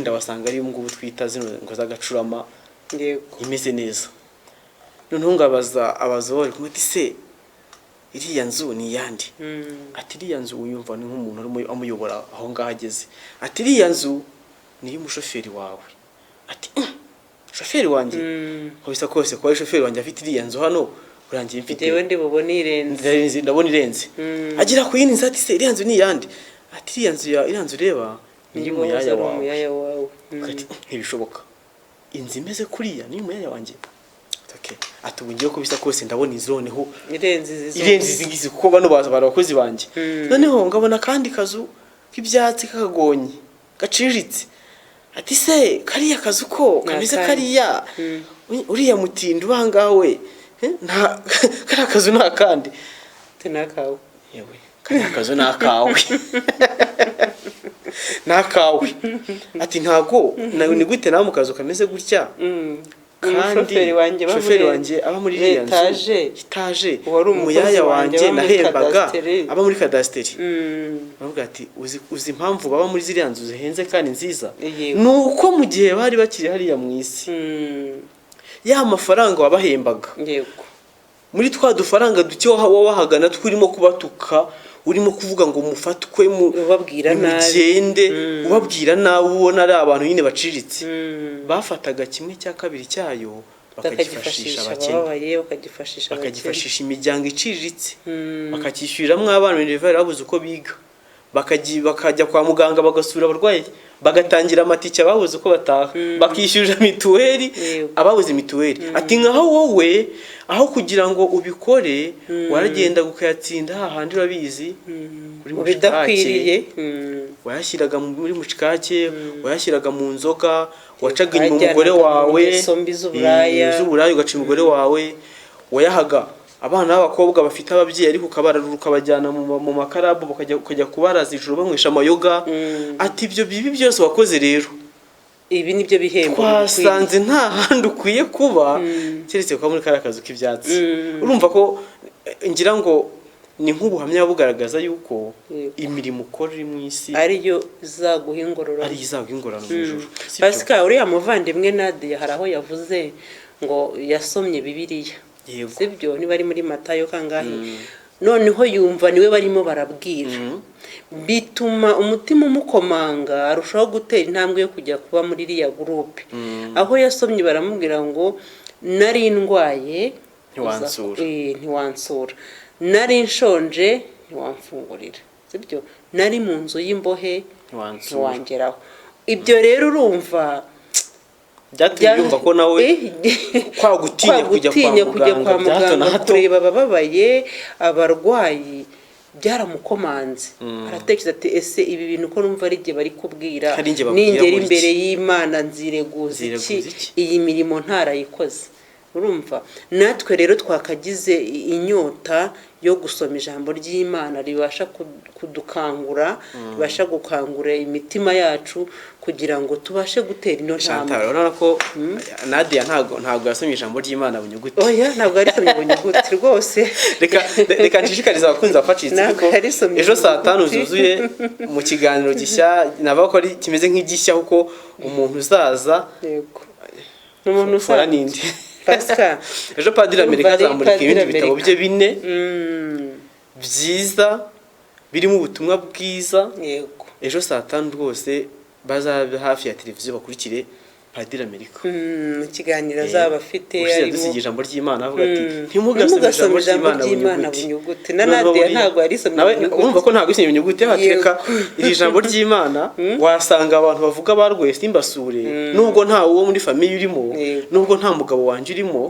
A: ndabasanga ari ngubu twita zino ngo zagacurama.
B: Yego.
A: Imeze neza. Noneho ngabaza abazori kumati se iriya nzu ni yandi. Ati iriya nzu uyumva ni nk'umuntu arimo amuyobora aho ngahageze. Ati iriya nzu ni y'umushoferi wawe. Ati shoferi wanjye hobisa kose kwa shoferi wanjye afite iriya nzu hano urangiye mfite.
B: Dewe ndi bubone irenze.
A: Ndabona irenze. Agira ku yindi nzu ati se iriya nzu ni yandi. Ati iriya nzu reba ni y'umuyaya wawe. Ati ntibishoboka. Inzu imeze kuriya ni y'umuyaya wanjye. Okay. Atubungiye ko bisa kose ndabona izoneho irenze izi kuko bano bakozi banje. Noneho ngabona kandi kazu k'ibyatsi kakagonye gaciritse. Ati se kariya kazu ko kameze kariya uriya mutindo bangawe nta kariya kazu nta kandi
B: tenakawe.
A: Yewe kariya kazu nakawe nakawe. Ati ntago ni gute nawe mu kazu kameze gutya. Kandi shoferi wanjye aba muri iriya nzu itaje, umuyaya wanjye nahembaga aba muri kadasiteri. Bavuga ati uzi impamvu baba muri ziriya nzu zihenze kandi nziza, nuko mu gihe bari bakiri hariya mu isi ya mafaranga wabahembaga muri twa dufaranga duke wahagana twurimo kubatuka, urimo kuvuga ngo mufatwe
B: ubabwira
A: nabi, ubabwira nabi, ubona ari abantu nyine baciritse. Bafataga kimwe cya kabiri cyayo bakagifashisha abakene, bakagifashisha imiryango iciriritse, bakakishyuriramo abana minerivare babuze uko biga, bakajya kwa muganga bagasura abarwayi, bagatangira amatike ababuze uko bataha, bakishyurira mituweli ababuze mituweli. Ati nkaho wowe aho kugira ngo ubikore waragenda ukayatsinda hahandi urabizi
B: kuri bidakwiriye,
A: wayashyiraga muri mucikake, wayashyiraga mu nzoga, wacaga inyuma umugore wawe z'uburaya, ugaca umugore wawe, wayahaga abana b'abakobwa bafite ababyeyi ariko ukabararura bajyana mu makarabu bakajya kubaraza ijoro banywesha amayoga. Ati ibyo bibi byose wakoze rero
B: ibi nibyo bihembo
A: twasanze nta handi ukwiye kuba keretse kwa muri kara kazu k'ibyatsi. Urumva ko ngira ngo ni nk'ubuhamya bugaragaza yuko imirimo ukora iri mu isi
B: ariyo izaguha
A: ingororano mu ijuru.
B: Pasika uriya muvandimwe Nadia hari aho yavuze ngo yasomye Bibiliya
A: Yego.
B: sibyo niba ari muri Matayo kangahe noneho yumva niwe barimo barabwira bituma umutima umukomanga arushaho gutera intambwe yo kujya kuba muri iriya gurupe aho yasomye baramubwira ngo nari ndwaye ntiwansura nari nshonje ntiwamfungurira sibyo nari mu nzu y'imbohe ntiwangeraho ibyo rero urumva
A: byatumye yumva ko nawe kwagutinya kujya kwa muganga
B: kureba abababaye abarwayi byaramukomanze aratekereza ati ese ibi bintu ko numva ari igihe bari kubwira ningera imbere y'Imana nzireguza iki iyi mirimo ntarayikoze urumva natwe rero twakagize inyota yo gusoma ijambo ry'Imana ribasha kudukangura ribasha gukangura imitima yacu kugira ngo tubashe gutera ino ntambwe.
A: Urabona ko Nadia ntago yasomye ijambo ry'Imana bunyuguti.
B: Oya ntabwo ari somye bunyuguti rwose.
A: Reka nshishikariza abakunzi bafacitse ko ejo saa 5 zuzuye mu kiganiro gishya navuga ko ari kimeze nk'igishya kuko umuntu uzaza
B: yego n'umuntu
A: usara nindi
B: Pascal
A: ejo Padiri Amerika azamurika ibindi bitabo bye bine byiza birimo ubutumwa bwiza
B: yego
A: ejo saa 5 rwose bazabe hafi ya televiziyo bakurikire Padiri Amerika
B: ikiganiro azaba afite
A: arimo ijambo ry'Imana avuga ati
B: ntimugasome ijambo ry'Imana bunyuguti na Nadia ntago ari somye
A: nawe urumva ko ntago isomye bunyuguti hatereka iri jambo ry'Imana wasanga abantu bavuga barwaye simbasure nubwo nta uwo muri famille urimo nubwo nta mugabo wanje urimo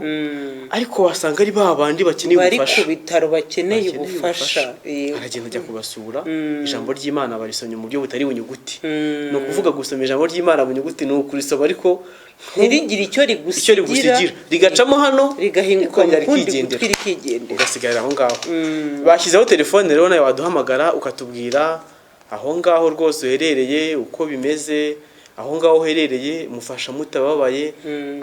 A: ariko wasanga ari babandi bakeneye ubufasha
B: bari ku bitaro bakeneye ubufasha
A: aragenda ajya kubasura ijambo ry'Imana barisomye mu buryo butari bunyuguti no kuvuga gusoma ijambo ry'Imana bunyuguti no kurisoba ariko
B: ntirigira icyo rigusigira
A: rigacamo hano
B: rigahinguka
A: rikigendera ugasigarira aho ngaho bashyizeho telefone rero nawe waduhamagara ukatubwira aho ngaho rwose uherereye uko bimeze aho ngaho uherereye mufasha mutababaye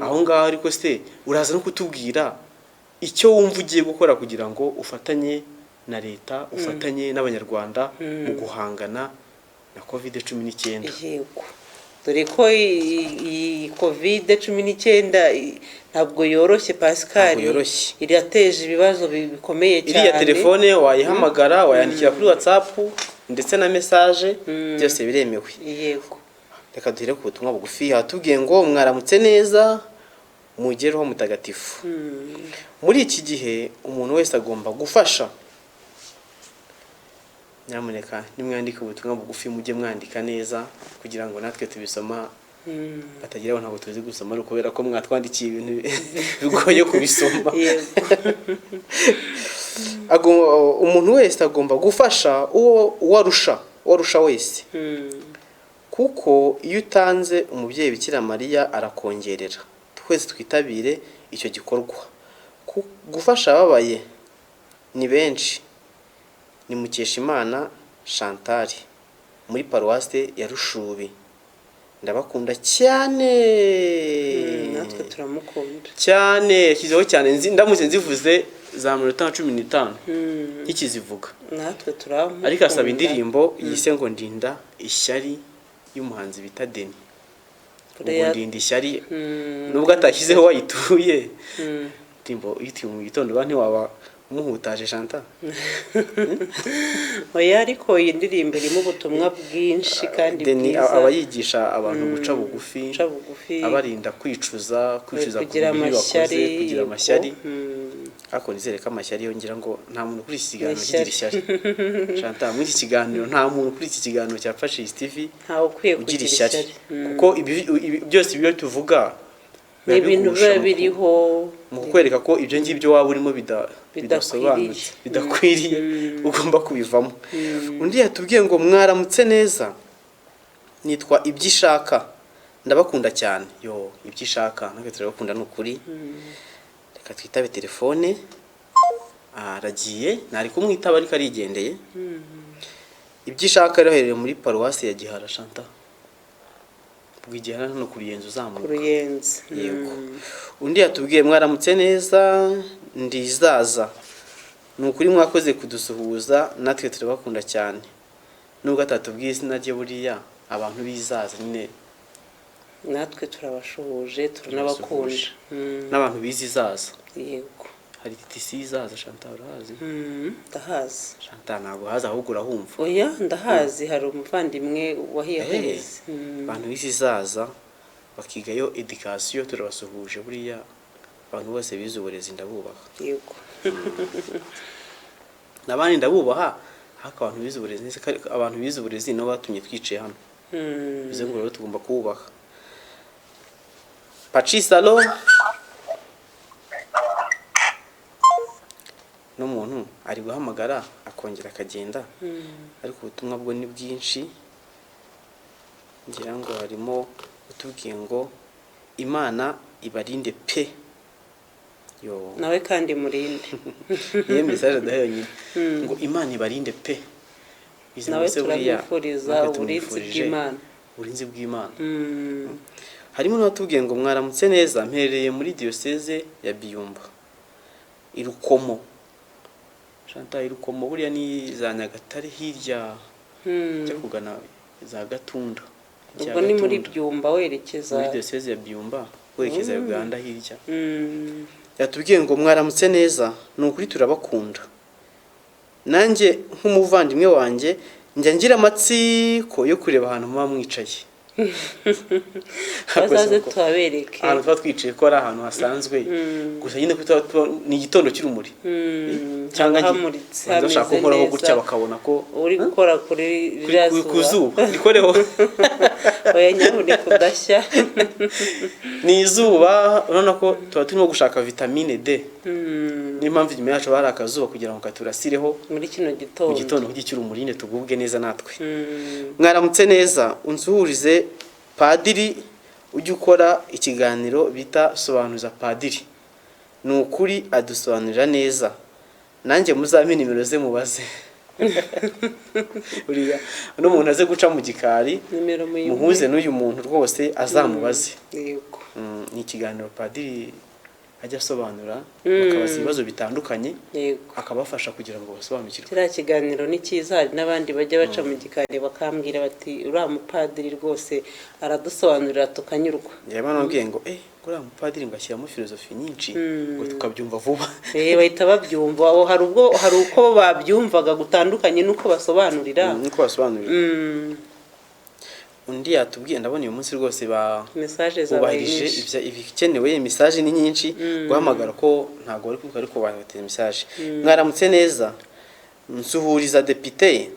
A: aho ngaho ariko se uraza no kutubwira icyo wumva ugiye gukora kugira ngo ufatanye na leta ufatanye n'abanyarwanda mu guhangana na COVID-19.
B: Yego dore ko iyi COVID-19 ntabwo yoroshye Pascal irateje ibibazo bikomeye cyane
A: iriya telefone wayihamagara wayandikira kuri WhatsApp ndetse na message byose biremewe
B: yego
A: reka duhere ku butumwa bugufi hatubwiye ngo mwaramutse neza mugereho mutagatifu muri iki gihe umuntu wese agomba gufasha nyamuneka nimwandika ubutumwa bugufi mujye mwandika neza kugira ngo natwe tubisoma batagira ntabwo tuzi gusoma kubera ko mwatwandikiye ibintu bigoye kubisoma umuntu wese agomba gufasha uwo warusha wese kuko iyo utanze umubyeyi Bikira Mariya arakongerera twese twitabire icyo gikorwa gufasha ababaye ni benshi ni Mukeshimana Chantal muri paruwase ya Rushubi ndabakunda cyane
B: natwe turamukunda
A: cyane kizeho cyane ndamutse nzivuze za 15 ikizivuga
B: natwe turamukunda
A: ariko asaba indirimbo yise ngo ndinda ishyari y'umuhanzi bita Deni ngo ndinda ishyari nubwo atashyizeho wayituye ndimbo yiti mu gitondo bantu waba muhutaje Chantal
B: oya ariko iyi ndirimbo irimo ubutumwa bwinshi kandi
A: bwiza abayigisha abantu guca bugufi abarinda kwicuza
B: kugira amashyari
A: ariko nizere ko amashyari yongera ngo nta muntu kuri iki kiganiro kigira ishyari Chantal muri iki kiganiro nta muntu kuri iki kiganiro cya Fascist TV
B: ntawe ukwiye kugira ishyari
A: kuko byose ibyo tuvuga
B: ni ibintu biba biriho
A: mu kwereka ko ibyo ngibyo waba urimo bidasobanutse bidakwiriye ugomba kubivamo undi yatubwiye ngo mwaramutse neza nitwa Ibyishaka ndabakunda cyane Ibyishaka natwe turabakunda n'ukuri reka twitabe telefone aragiye nari kumwitaba ariko arigendeye Ibyishaka rero muri paruwasi ya Gihara Chantal bwigihana no kuruyenza uzamuka
B: kuruyenza
A: yego undi yatubwiye mwaramutse neza ndizaza nukuri mwakoze kudusuhuza natwe turabakunda cyane nubwo atatubwiye izina rye buriya abantu bizaza nyine
B: natwe turabashuhuje turanabakunda
A: n'abantu bizizaza
B: yego
A: hari titisi izaza Chantal urahazi?
B: ndahazi.
A: Chantal ntabwo haza ahubwo urahumva.
B: Oya ndahazi, hari umuvandimwe wahiyaheze.
A: Abantu b'isi izaza bakigayo education turabasuhuje, buriya abantu bose bize uburezi ndabubaha.
B: Yego.
A: Nabandi ndabubaha, haka abantu bize uburezi, abantu bize uburezi nabo batumye twicaye hano. Bize ngo rero tugomba kububaha. Patrice alo? N'umuntu ari guhamagara akongera akagenda, ariko ubutumwa bwo ni bwinshi, ngira ngo harimo utubwiye ngo Imana ibarinde pe. Yo
B: Nawe kandi murinde.
A: Iyo message dayo nyine ngo Imana ibarinde pe.
B: Nawe turabifuriza uburinzi bw'Imana.
A: Uburinzi bw'Imana. Harimo n'abatubwiye ngo mwaramutse neza, mperereye muri diocese ya Biyumba Irukomo. Chantal Irukomo buriya ni za Nyagatare hirya cyo kugana za Gatunda.
B: Ubwo ni muri Byumba werekeza
A: muri diocese ya Biyumba werekeza Uganda hirya. Yatubwiye ngo mwaramutse neza, nukuri turabakunda. Nanjye nk'umuvandimwe wanjye njya ngira amatsiko yo kureba ahantu muba mwicaye.
B: bazaze tuhabereke.
A: Ahantu tuba twicaye ko ari ahantu hasanzwe, gusa nyine ko ni igitondo cy'urumuri. Cyangwa
B: hamuritse
A: ndashaka gukoraho gutya bakabona ko
B: uri gukora kuri
A: kuzuba rikoreho.
B: Oya nyaburi kudashya.
A: Ni izuba, urabona ko tuba turimo gushaka vitamine D. Niyo mpamvu inyuma yacu bari akazuba kugira ngo katurasireho
B: muri kino gitondo.
A: Mu gitondo cy'urumuri tugubwe neza natwe. Mwaramutse neza, unsuhurize padiri ujye ukora ikiganiro bita sobanuza padiri. Ni ukuri adusobanurira neza. Nanjye muzampe nimero ze mubaze. Uriya n'umuntu aze guca mu gikari muhuze n'uyu muntu rwose azamubaze.
B: Yego.
A: Ni ikiganiro padiri ajya asobanura bakabaza ibibazo bitandukanye, akabafasha kugira ngo basobanukirwe.
B: Kiriya kiganiro ni cyiza, hari n'abandi bajya baca mu gikari bakambwira bati uriya mupadiri rwose aradusobanurira tukanyurwa.
A: Yaba nambwiye ngo uriya mupadiri ngo ashyiramo filozofi nyinshi ngo tukabyumva vuba.
B: Bahita babyumva, aho hari uko babyumvaga gutandukanye nuko basobanurira.
A: Nuko basobanurira. Undi yatubwiye ndabona uyu munsi rwose
B: message zabahirije
A: ibikenewe, message ni nyinshi, guhamagara ko ntago bari kuvuga ariko bateze message. Mwaramutse neza, nsuhuriza depite.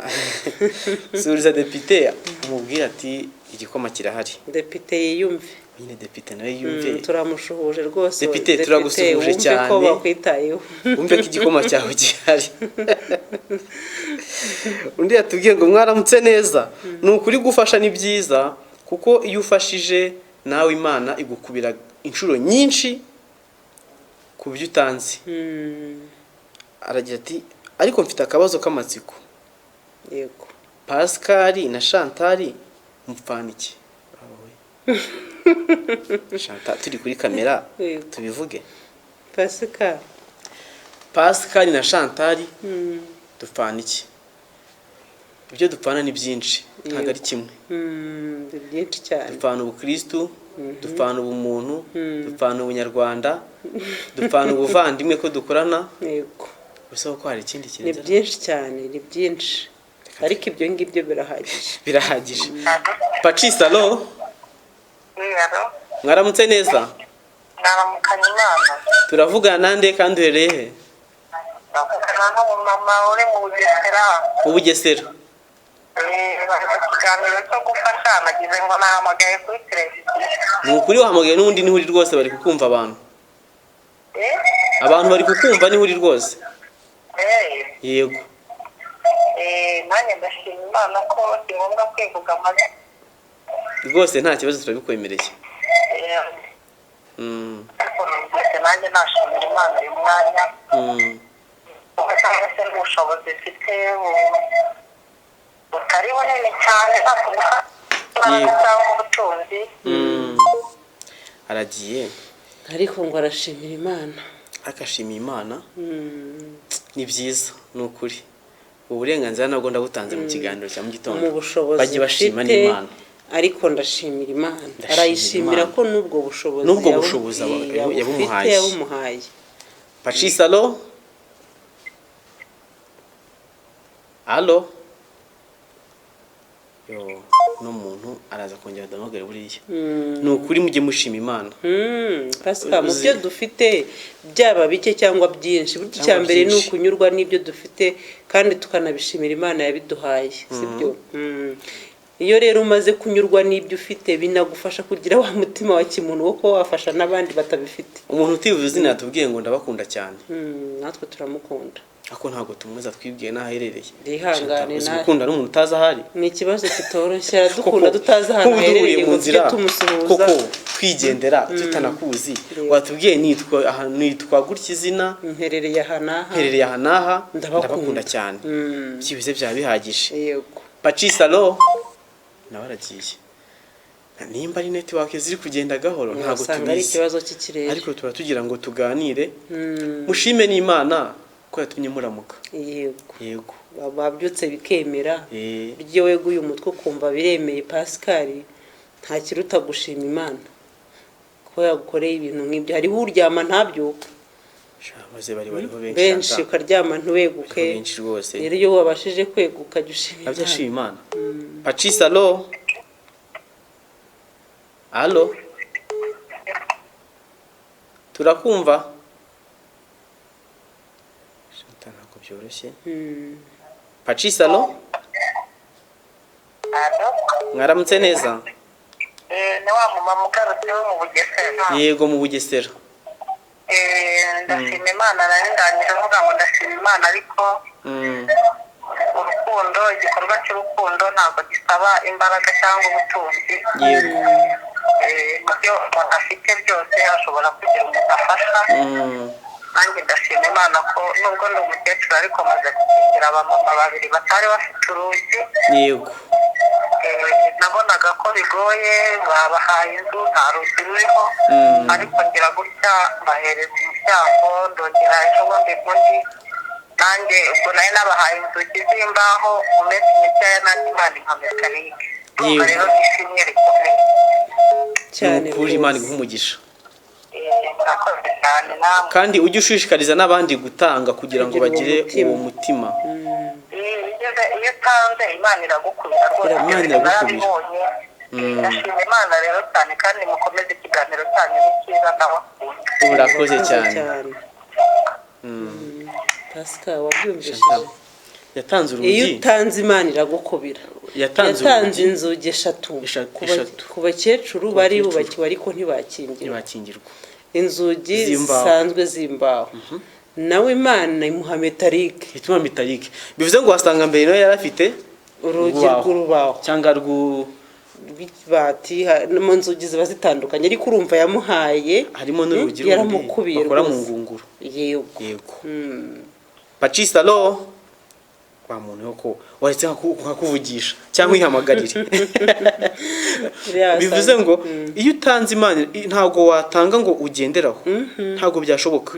A: Nsuhuriza depite umubwira ati igikoma kirahari.
B: Depite yiyumve.
A: Nyine depite nawe yumve.
B: Turamushuhuje rwose.
A: Depite turagusuhuje cyane.
B: Ko bakwitayeho.
A: Umve ko igikoma cyawe gihari. Undi yatubwiye ngo mwaramutse neza, ni ukuri gufasha ni byiza kuko iyo ufashije nawe Imana igukubira inshuro nyinshi ku byo utanze. Aragira ati ariko mfite akabazo k'amatsiko.
B: Yego.
A: Pascal na Chantal mupfana iki? Chantal turi kuri kamera tubivuge. Pascal na Chantal dupfana iki? Ibyo dupfana ni byinshi, ntago ari kimwe.
B: Byinshi cyane.
A: Dupfana ubukristo, dupfana ubumuntu, dupfana ubunyarwanda, dupfana ubuvandimwe ko dukorana.
B: Yego.
A: Bisaba ko hari ikindi kintu.
B: Ni byinshi cyane, ni byinshi. Ariko ibyo ngibyo birahagije.
A: Birahagije. Patrice alo? Mwaramutse neza?
G: Naramukanye Imana.
A: Turavugana nande kandi uhereye he?
G: Navugana n'umumama uri mu Bugesera.
A: Mu Bugesera?
G: Ikiganiro cyo gufasha nagize ngo nahamagaye kuri televiziyo.
A: Ni ukuri wahamagaye n'ubundi niho uri rwose bari kukumva abantu. Abantu bari kukumva niho uri rwose. Yego.
G: Nanjye ndashima Imana ko si ngombwa kwivuga amazina.
A: Rwose nta kibazo turabikwemereye.
G: Nanjye nashimira Imana uyu mwanya. Cyangwa se n'ubushobozi mfite butari bunini cyane cyangwa ubutunzi.
A: Aragiye
B: ariko ngo arashimira Imana.
A: Akashimira Imana. Ni byiza ni ukuri. Uburenganzira nabwo ndabutanze mu kiganiro cya mu gitondo. Bajye bashima n'Imana.
B: Ariko ndashimira Imana. Arayishimira ko nubwo bushobozi
A: yabumuhaye. Patrice alo alo yo no muntu araza kongera damagare buriya ni ukuri mujye mushima Imana
B: Pasika mu byo dufite byaba bike cyangwa byinshi buryo cyambere ni ukunyurwa n'ibyo dufite kandi tukanabishimira Imana yabiduhaye sibyo iyo rero umaze kunyurwa n'ibyo ufite binagufasha kugira wa mutima wa kimuntu wo ko wafasha n'abandi batabifite.
A: Umuntu utivuze izina yatubwiye ngo ndabakunda cyane
B: natwe turamukunda
A: ako ntabwo tumuza twibwiye naherereye
B: rihangane na
A: ukunda n'umuntu utaza hari
B: ni ikibazo kitoroshye aradukunda tutaza hano herereye ngo tujye tumusuhuza
A: koko twigendera tutanakuzi watubwiye nitwa gutya izina
B: mperereye aha
A: naha ndabakunda cyane byibuze bya bihagije.
B: Yego
A: Patrice alo nawe aragiye nimba ari network ziri kugenda gahoro ntabwo
B: tubizi ikibazo cy'ikirere
A: ariko tuba tugira ngo tuganire mushime n'Imana ko yatumye muramuka.
B: Yego babyutse bikemera buryo weguye umutwe kumva biremeye Pascal nta kiruta gushima Imana ko yagukoreye ibintu nk'ibyo hariho uryama ntabyuka
A: maze bari
B: benshi ukaryama ntuweguke
A: benshi rwose
B: rero iyo wabashije kweguka gushima
A: Imana. Patrice alo alo turakumva ntabwo byoroshye. Patrice alo mwaramutse neza
G: ni wa mumama ugarutse wo mu Bugesera.
A: Yego mu Bugesera.
G: Ndashima Imana nari ndangije avuga ngo ndashima Imana ariko urukundo igikorwa cy'urukundo ntabwo gisaba imbaraga cyangwa ubutunzi.
A: Yego
G: ibyo umuntu afite byose ashobora kugira umuntu afasha. Nanjye ndashima Imana ko nubwo ndi umukecuru ariko maze kugira abamama babiri batari bafite urugi.
A: Yego
G: nabonaga ko bigoye babahaye inzu nta rugi ruriho ariko ngira gutya bahereza umuryango ndongera ejo bundi nanjye ubwo nayo nabahaye inzugi z'imbaho mu minsi mikeya nanjye Imana nka mekanike rero ishimwe rikomeye
A: cyane kuri Imana nk'umugisha kandi ujye ushishikariza n'abandi gutanga kugira ngo bagire uwo mutima.
G: Iyo utanze Imana iragukunda rwose narabibonye. Ndashima Imana rero cyane kandi mukomeze ikiganiro cyanyu ni cyiza ndabakunda.
A: Urakoze cyane.
B: Pascal wabyumvishije
A: yatanze urugi
B: iyo utanze Imana iragukubira yatanze inzugi eshatu ku bakecuru bari bubakiwe ariko ntibakingirwa inzugi zisanzwe zimbaho nawe Imana imuha metalike
A: ituma metalike bivuze ngo wasanga mbere nayo yarafite
B: urugi rw'urubaho
A: cyangwa
B: rw'ibati mu nzugi ziba zitandukanye ariko urumva yamuhaye
A: harimo n'urugi
B: yaramukubiye
A: bakora mu ngunguru.
B: Yego
A: Patrice alo kwa muntu yoko waretse nkakuvugisha cyangwa ihamagarire bivuze ngo iyo utanze Imana ntago watanga ngo ugenderaho ntago byashoboka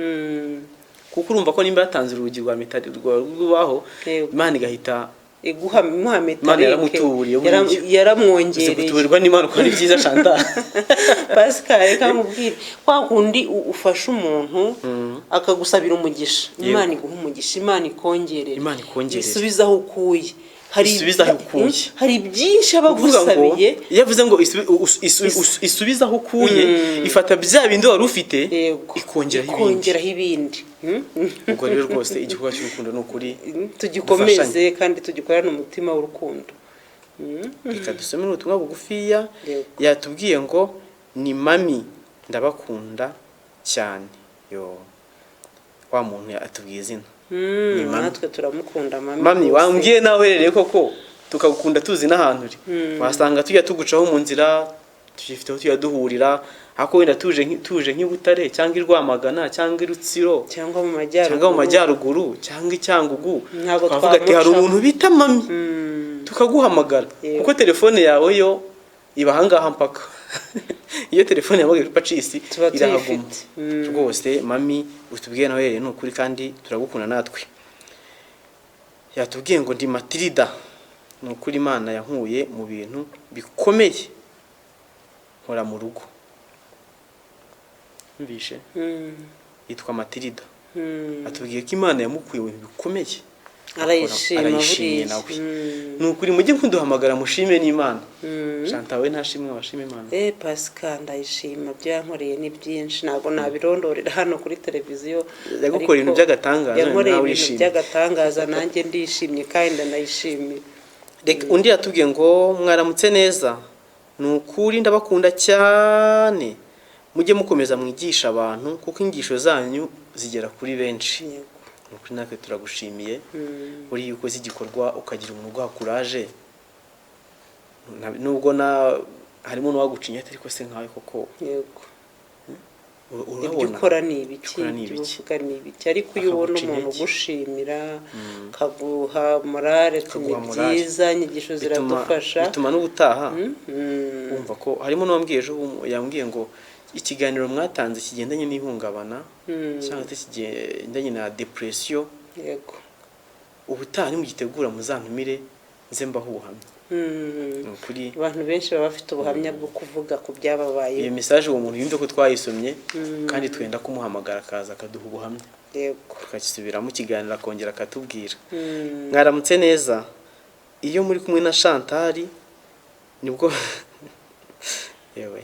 A: kuko urumva ko nimba yatanze urugi rwa metali rwaho Imana igahita
B: iguha Muhammad
A: yaramwongereye kutuburwa n'Imana ko ari byiza Chantal.
B: Pascal kamubwira kwa kundi ufasha umuntu akagusabira umugisha Imana iguha umugisha Imana ikongerera isubiza aho ukuye hari byinshi abagusabiye
A: yavuze ngo isubiza aho ukuye ifata bya bindi wari ufite ikongeraho ibindi. Ubwo rero rwose igikorwa cy'urukundo ni ukuri
B: tugikomeze kandi tugikorane umutima w'urukundo.
A: Reka dusome ubutumwa bugufiya yatubwiye ngo ni mami ndabakunda cyane wa muntu atubwiye izina
B: natwe turamukunda
A: mami wambwiye nawe herereye koko tukagukunda tuzi n'ahantu uri wasanga tujya tugucaho mu nzira tugifite aho tujya duhurira ako wenda tuje nk'Ibutare cyangwa Rwamagana cyangwa Rutsiro
B: cyangwa mu
A: majyaruguru cyangwa Icyangugu twavuga ati hari umuntu bita mami tukaguhamagara kuko telefone yawe yo iba ahangaha mpaka iyo telefone yabaga Patrice irahaguma rwose mami utubwiye nawe rero n'ukuri kandi turagukunda natwe. Yatubwiye ngo ndi Matilda n'ukuri Imana yankuye mu bintu bikomeye nkora mu rugo mbishe yitwa Matilda atubwiye ko Imana yamukuye mu bintu bikomeye
B: arayishimye
A: nawe ni ukuri mujye kuduhamagara mushime n'Imana Chantal we ntashimwe washime Imana
B: Pascal ndayishima byo yankoreye ni byinshi ntabwo nabirondorera hano kuri televiziyo
A: yagukora ibintu by'agatangaza
B: nawe urishimye by'agatangaza nanjye ndishimye kandi ndanayishimiye.
A: Undi yatubwiye ngo mwaramutse neza ni ukuri ndabakunda cyane mujye mukomeza mwigisha abantu kuko ingisho zanyu zigera kuri benshi nuko natwe turagushimiye uri yuko zigikorwa ukagira umuntu uguha courage nubwo harimo n'uwagucinya ariko se nkawe koko
B: yego ibyo ukora ni ibiki ariko iyo ubona umuntu ugushimira kaguha morale ni byiza inyigisho ziradufasha
A: bituma n'ubutaha wumva ko harimo n'uwambwiye ejo yambwiye ngo ikiganiro mwatanze kigendanye n'ihungabana cyangwa se kigendanye na depression
B: yego
A: ubutaha nimugitegura muzantumire nze mbaho ubuhamya
B: abantu benshi baba bafite ubuhamya bwo kuvuga ku byababaye
A: iyo message uwo muntu yumve ko twayisomye kandi twenda kumuhamagara akaza akaduha ubuhamya
B: yego
A: tukakisubiramo ikiganiro akongera akatubwira mwaramutse neza iyo muri kumwe na Chantal nibwo yewe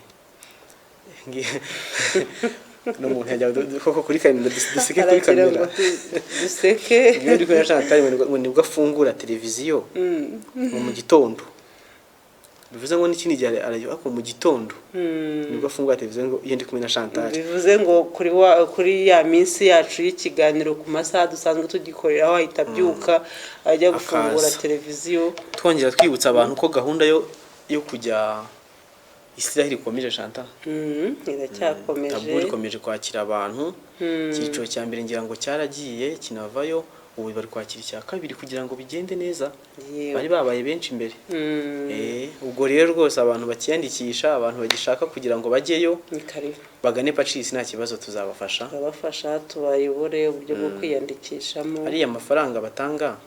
A: no muntu yajya koko kuri kamera duseke kuri kamera
B: duseke
A: iyo ndi kumwe na Chantal nibwo afungura televiziyo mu gitondo bivuze ngo n'ikindi gihe ariko mu gitondo nibwo afungura televiziyo ngo iyo ndi kumwe na Chantal
B: bivuze ngo kuri ya minsi yacu y'ikiganiro ku masaha dusanzwe tugikorera aho ahita abyuka ajya gufungura televiziyo
A: twongera twibutsa abantu ko gahunda yo kujya Israel ikomeje Chantal
B: iracyakomeje
A: taburi ikomeje kwakira abantu cyiciro cya mbere ngira ngo cyaragiye kinavayo ubu bari kwakira icya kabiri kugira ngo bigende neza bari babaye benshi imbere ubwo rero rwose abantu bakiyandikisha abantu bagishaka kugira ngo bajyeyo bagane Pacis nta kibazo tuzabafasha
B: tubayobore uburyo bwo kwiyandikishamo
A: ariya mafaranga batanga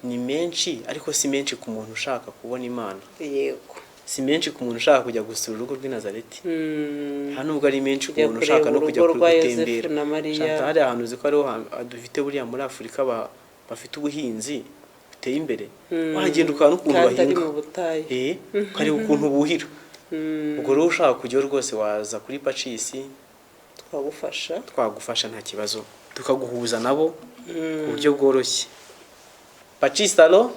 A: ni menshi ariko si menshi ku muntu ushaka kubona Imana
B: yego
A: si menshi ku muntu ushaka kujya gusura urugo rw'i Nazareti hano ubwo ari menshi ku muntu ushaka no kujya gutembera Chantal hari ahantu uzi ko ariho dufite buriya muri Afurika bafite ubuhinzi buteye imbere wagenda ukaba n'ukuntu bahinga ukareba ukuntu buhira ubwo rero ushaka kujyaho rwose waza kuri Pacis twagufasha nta kibazo tukaguhuza nabo ku buryo bworoshye. Pacis alo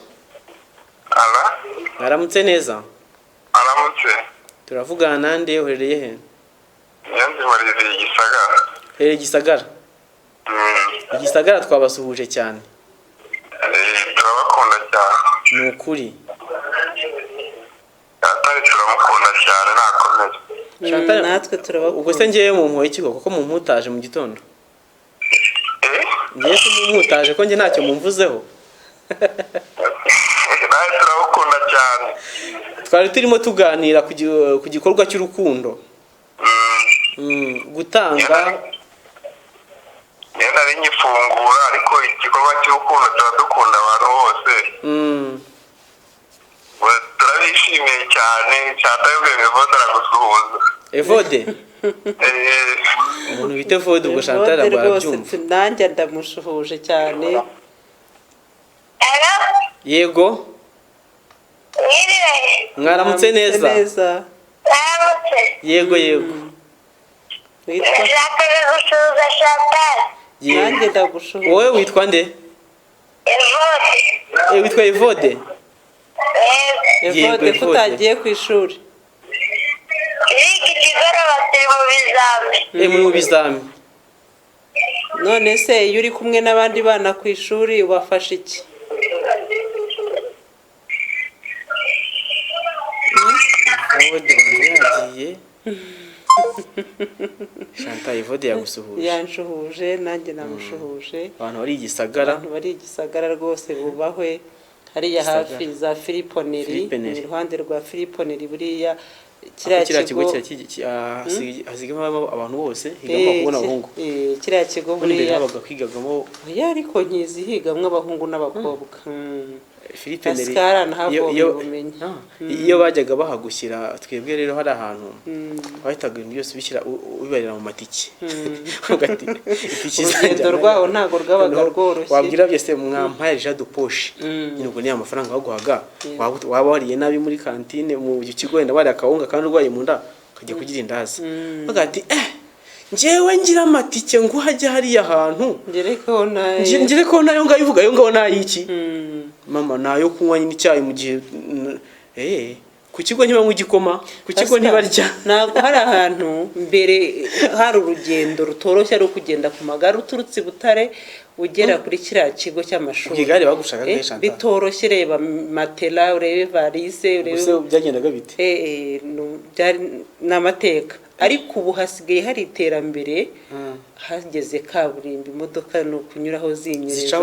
A: mwaramutse neza
H: aramutse
A: turavugana nande uherereye he
H: yanze marije Gisagara
A: Gisagara Gisagara twabasuhuje cyane
H: turabakunda cyane
A: ni ukuri
H: Chantal turamukunda cyane nakomeye
A: Chantal
B: natwe turabakunda
A: ubwo se ngiye mu mpuye ikigo kuko mu mputaje mu gitondo ngiye se mu mputaje ko nge ntacyo mumvuzeho
H: nawe turabakunda cyane
A: twari turimo tuganira ku gikorwa cy'urukundo gutanga
H: yenda ari nyifungura ariko igikorwa cy'urukundo turadukunda abantu bose turabishimiye cyane Chantal Evode aragusuhuza
A: Evode umuntu bita Evode ubwo Chantal arabyumva
B: nanjye ndamushuhuje cyane
A: yego mwaramutse neza yego
B: nanjye ndagushuhuje
A: wowe witwa nde witwa Evode
B: Evode ko utagiye ku ishuri
A: muri mu bizami
B: none se iyo uri kumwe n'abandi bana ku ishuri ubafasha iki
A: Evode yagiye Chantal Evode yagusuhuje
B: yanshuhuje nanjye namushuhuje
A: abantu bari
B: Gisagara rwose bubahwe hariya hafi za Filiponeri mu ruhande rwa Filiponeri buriya kiriya kigo hazigamo abantu bose higamo abahungu n'abahungu kiriya kigo buriya
A: habaga kwigagamo
B: ariko nkizi higamwo abahungu n'abakobwa
A: Philippe Neri
B: Pascal nahabonye ubumenyi
A: iyo bajyaga bahagushyira twebwe rero hari ahantu bahitaga ibintu byose bishyira ubibarira mu matiki ugati itiki
B: urugendo rwaho ntago rwabaga rworoshye
A: wabwira byose mwampaye jado poche nubwo ni amafaranga baguhaga waba wariye nabi muri kantine mu kigo wenda bari akawunga kandi urwaye mu nda ukajya kugira indazi bagati njyewe ngira amatike ngo hajya hariya ahantu ngereko nayo ngayivuga yo ngaho nayiki mama nayo kunywa nyine icyayi mu gihe ku kigo ntiba nk'igikoma ku kigo ntibarya
B: ntabwo hari ahantu mbere hari urugendo rutoroshye ari ukugenda ku magare uturutse Butare ugera kuri kiriya kigo cy'amashuri
A: igare bagushaka kesha
B: bitoroshye reba matela urebe valise
A: urebe byagendaga bite
B: n'amateka ariko ubu hasigaye hari iterambere hageze kaburimbo imodoka no kunyuraho zinyereza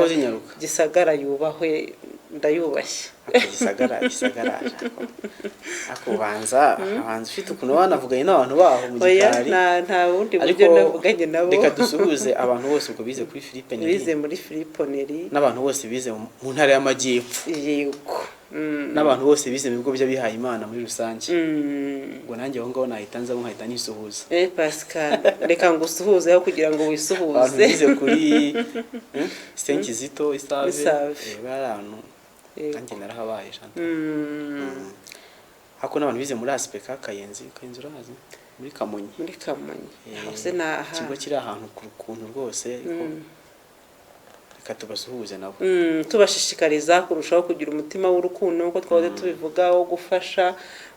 B: Gisagara yubahwe ndayubashye
A: Gisagara akubanza ufite ukuntu banavuganye n'abantu baho mu gikari
B: nta wundi buryo navuganye nabo
A: reka dusuhuze abantu bose ubwo bize kuri Philippe Neri
B: bize muri Philippe Neri
A: n'abantu bose bize mu ntara y'amajyepfo
B: yego
A: n'abantu bose bize mu bigo by'abihaye Imana muri rusange ngo nanjye aho ngaho nahita nza nkahita nisuhuza
B: Pascal reka ngo usuhuze aho kugira ngo wisuhuze
A: abantu bize kuri Saint Kizito Isave barano nanjye narahabaye Chantal hako n'abantu bize muri ASPK Kayenzi urahazi muri Kamonyi
B: hose na
A: kigo kiri ahantu ku rukuntu rwose katubasuhuze nabo
B: tubashishikariza kurushaho kugira umutima w'urukundo uko twahoze tubivugaho gufasha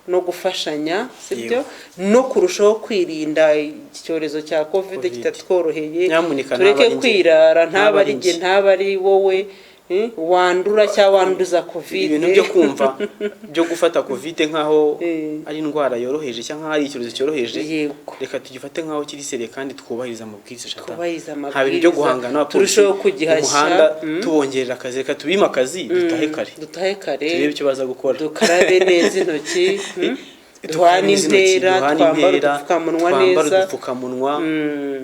B: no gufashanya sibyo no kurushaho kwirinda icyorezo cya covid kitatworoheye tureke kwirara ntabari nge ntabari wowe wandura cyangwa wanduza covid
A: ibintu byo kumva byo gufata covid nkaho ari indwara yoroheje cyangwa ari icyorezo cyoroheje reka tugifate nkaho kiri seriye kandi twubahiriza amabwiriza
B: habiri
A: byo guhangana
B: turushaho kugihashya
A: umuhanda tubongerera akazi reka tubima akazi
B: dutahe kare
A: turebe icyo baza gukora
B: dukarabe neza intoki duhana intera twambara
A: udupfukamunwa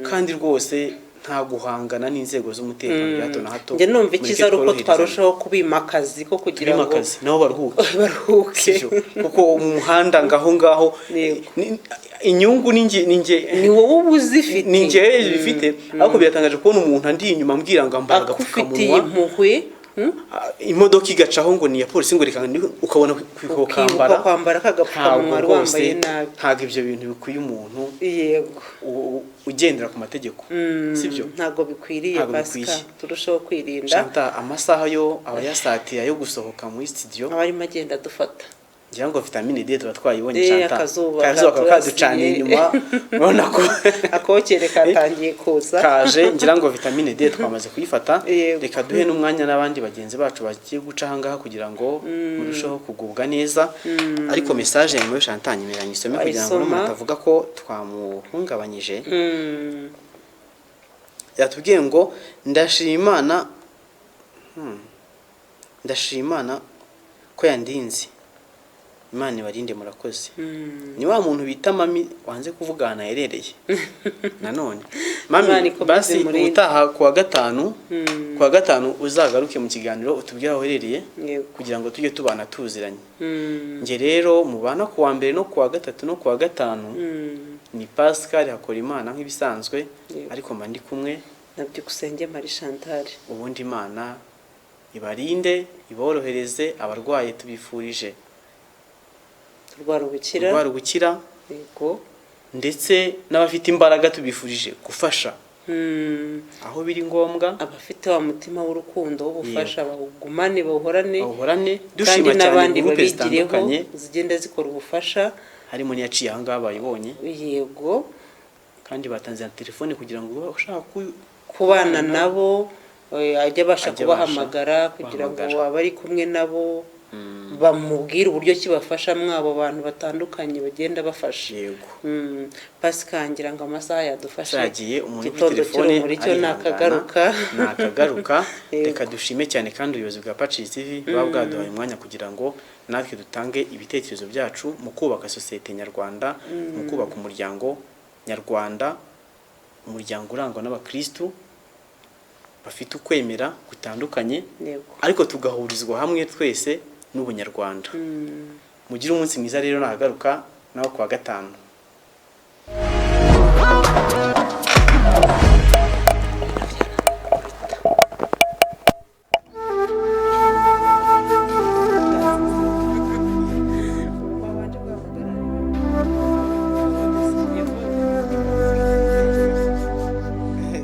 A: kandi rwose nta guhangana n'inzego z'umutekano byato na hato
B: nge numva ikiza ari uko twarushaho kubimakazi ko kugira ngo
A: nabo baruhuke kuko umuhanda ngaho inyungu ni
B: wowe ubuzifite
A: ni nge bifite ariko biratangaje kubona umuntu andi inyuma ambwira ngo ambaga
B: agapfukamunwa impuhwe
A: imodoka igacaho ngo ni ya polisi ngo ukabona
B: kwambara kagapfukamunwa wambaye nabi
A: ntabwo ibyo bintu bikwiye umuntu
B: yego
A: ugendera ku mategeko sibyo
B: ntabwo bikwiriye Pascal turushaho kwirinda
A: Chantal amasaha yo abayasatira yo gusohoka muri studio
B: abarimo agenda dufata
A: ngira ngo vitamine D tuba twayibonye Chantal kazuba kaducanye inyuma ubona ko
B: akokere katangiye kuza
A: kaje ngira ngo vitamine D twamaze kuyifata reka duhe n'umwanya n'abandi bagenzi bacu bagiye guca hangaha kugira ngo murusheho kugubwa neza ariko message yawe Chantal nyemeranya isome kugira ngo umuntu atavuga ko twamuhungabanyije yatubwiye ngo ndashima Imana ko yandinze Imana ibarinde murakoze ni wa muntu bita mami wanze kuvugana yerereye nanone mami basi utaha kuwa gatanu uzagaruke mu kiganiro utubwira aho herereye kugira ngo tujye tubana tuziranye nge rero mubana kuwa mbere no kuwa gatatu no kuwa gatanu ni Pascal hakora Imana nk'ibisanzwe ariko mba ndi kumwe
B: nabyukusenge Marie Chantal
A: ubundi Imana ibarinde iborohereze abarwaye tubifurije
B: turwara
A: ubukira yego ndetse n'abafite imbaraga tubifurije gufasha aho biri ngombwa
B: abafite wa mutima w'urukundo w'ubufasha bagumane bahorane
A: dushima cyane
B: n'abandi babigireho zigenda zikora ubufasha
A: harimo niyaciye aha ngaha bayibonye
B: yego
A: kandi batanze na telefone kugira ngo ushaka
B: kubana nabo ajya basha kubahamagara kugira ngo abari kumwe nabo bamubwira uburyo kibafasha mwabo bantu batandukanye bagenda bafasha
A: yego
B: Pascal ngira ngo amasaha yadufasha
A: yagiye umuntu ufite telefone
B: muri cyo nakagaruka
A: reka dushime cyane kandi ubuyobozi bwa Pacis TV bwaduhaye umwanya kugira ngo natwe dutange ibitekerezo byacu mu kubaka societe nyarwanda mu kubaka umuryango nyarwanda umuryango urangwa n'abakristo bafite ukwemera gutandukanye
B: Yego.
A: ariko tugahurizwa hamwe twese n'ubunyarwanda. Mugire umunsi mwiza rero, nagaruka nawe kuwa gatanu.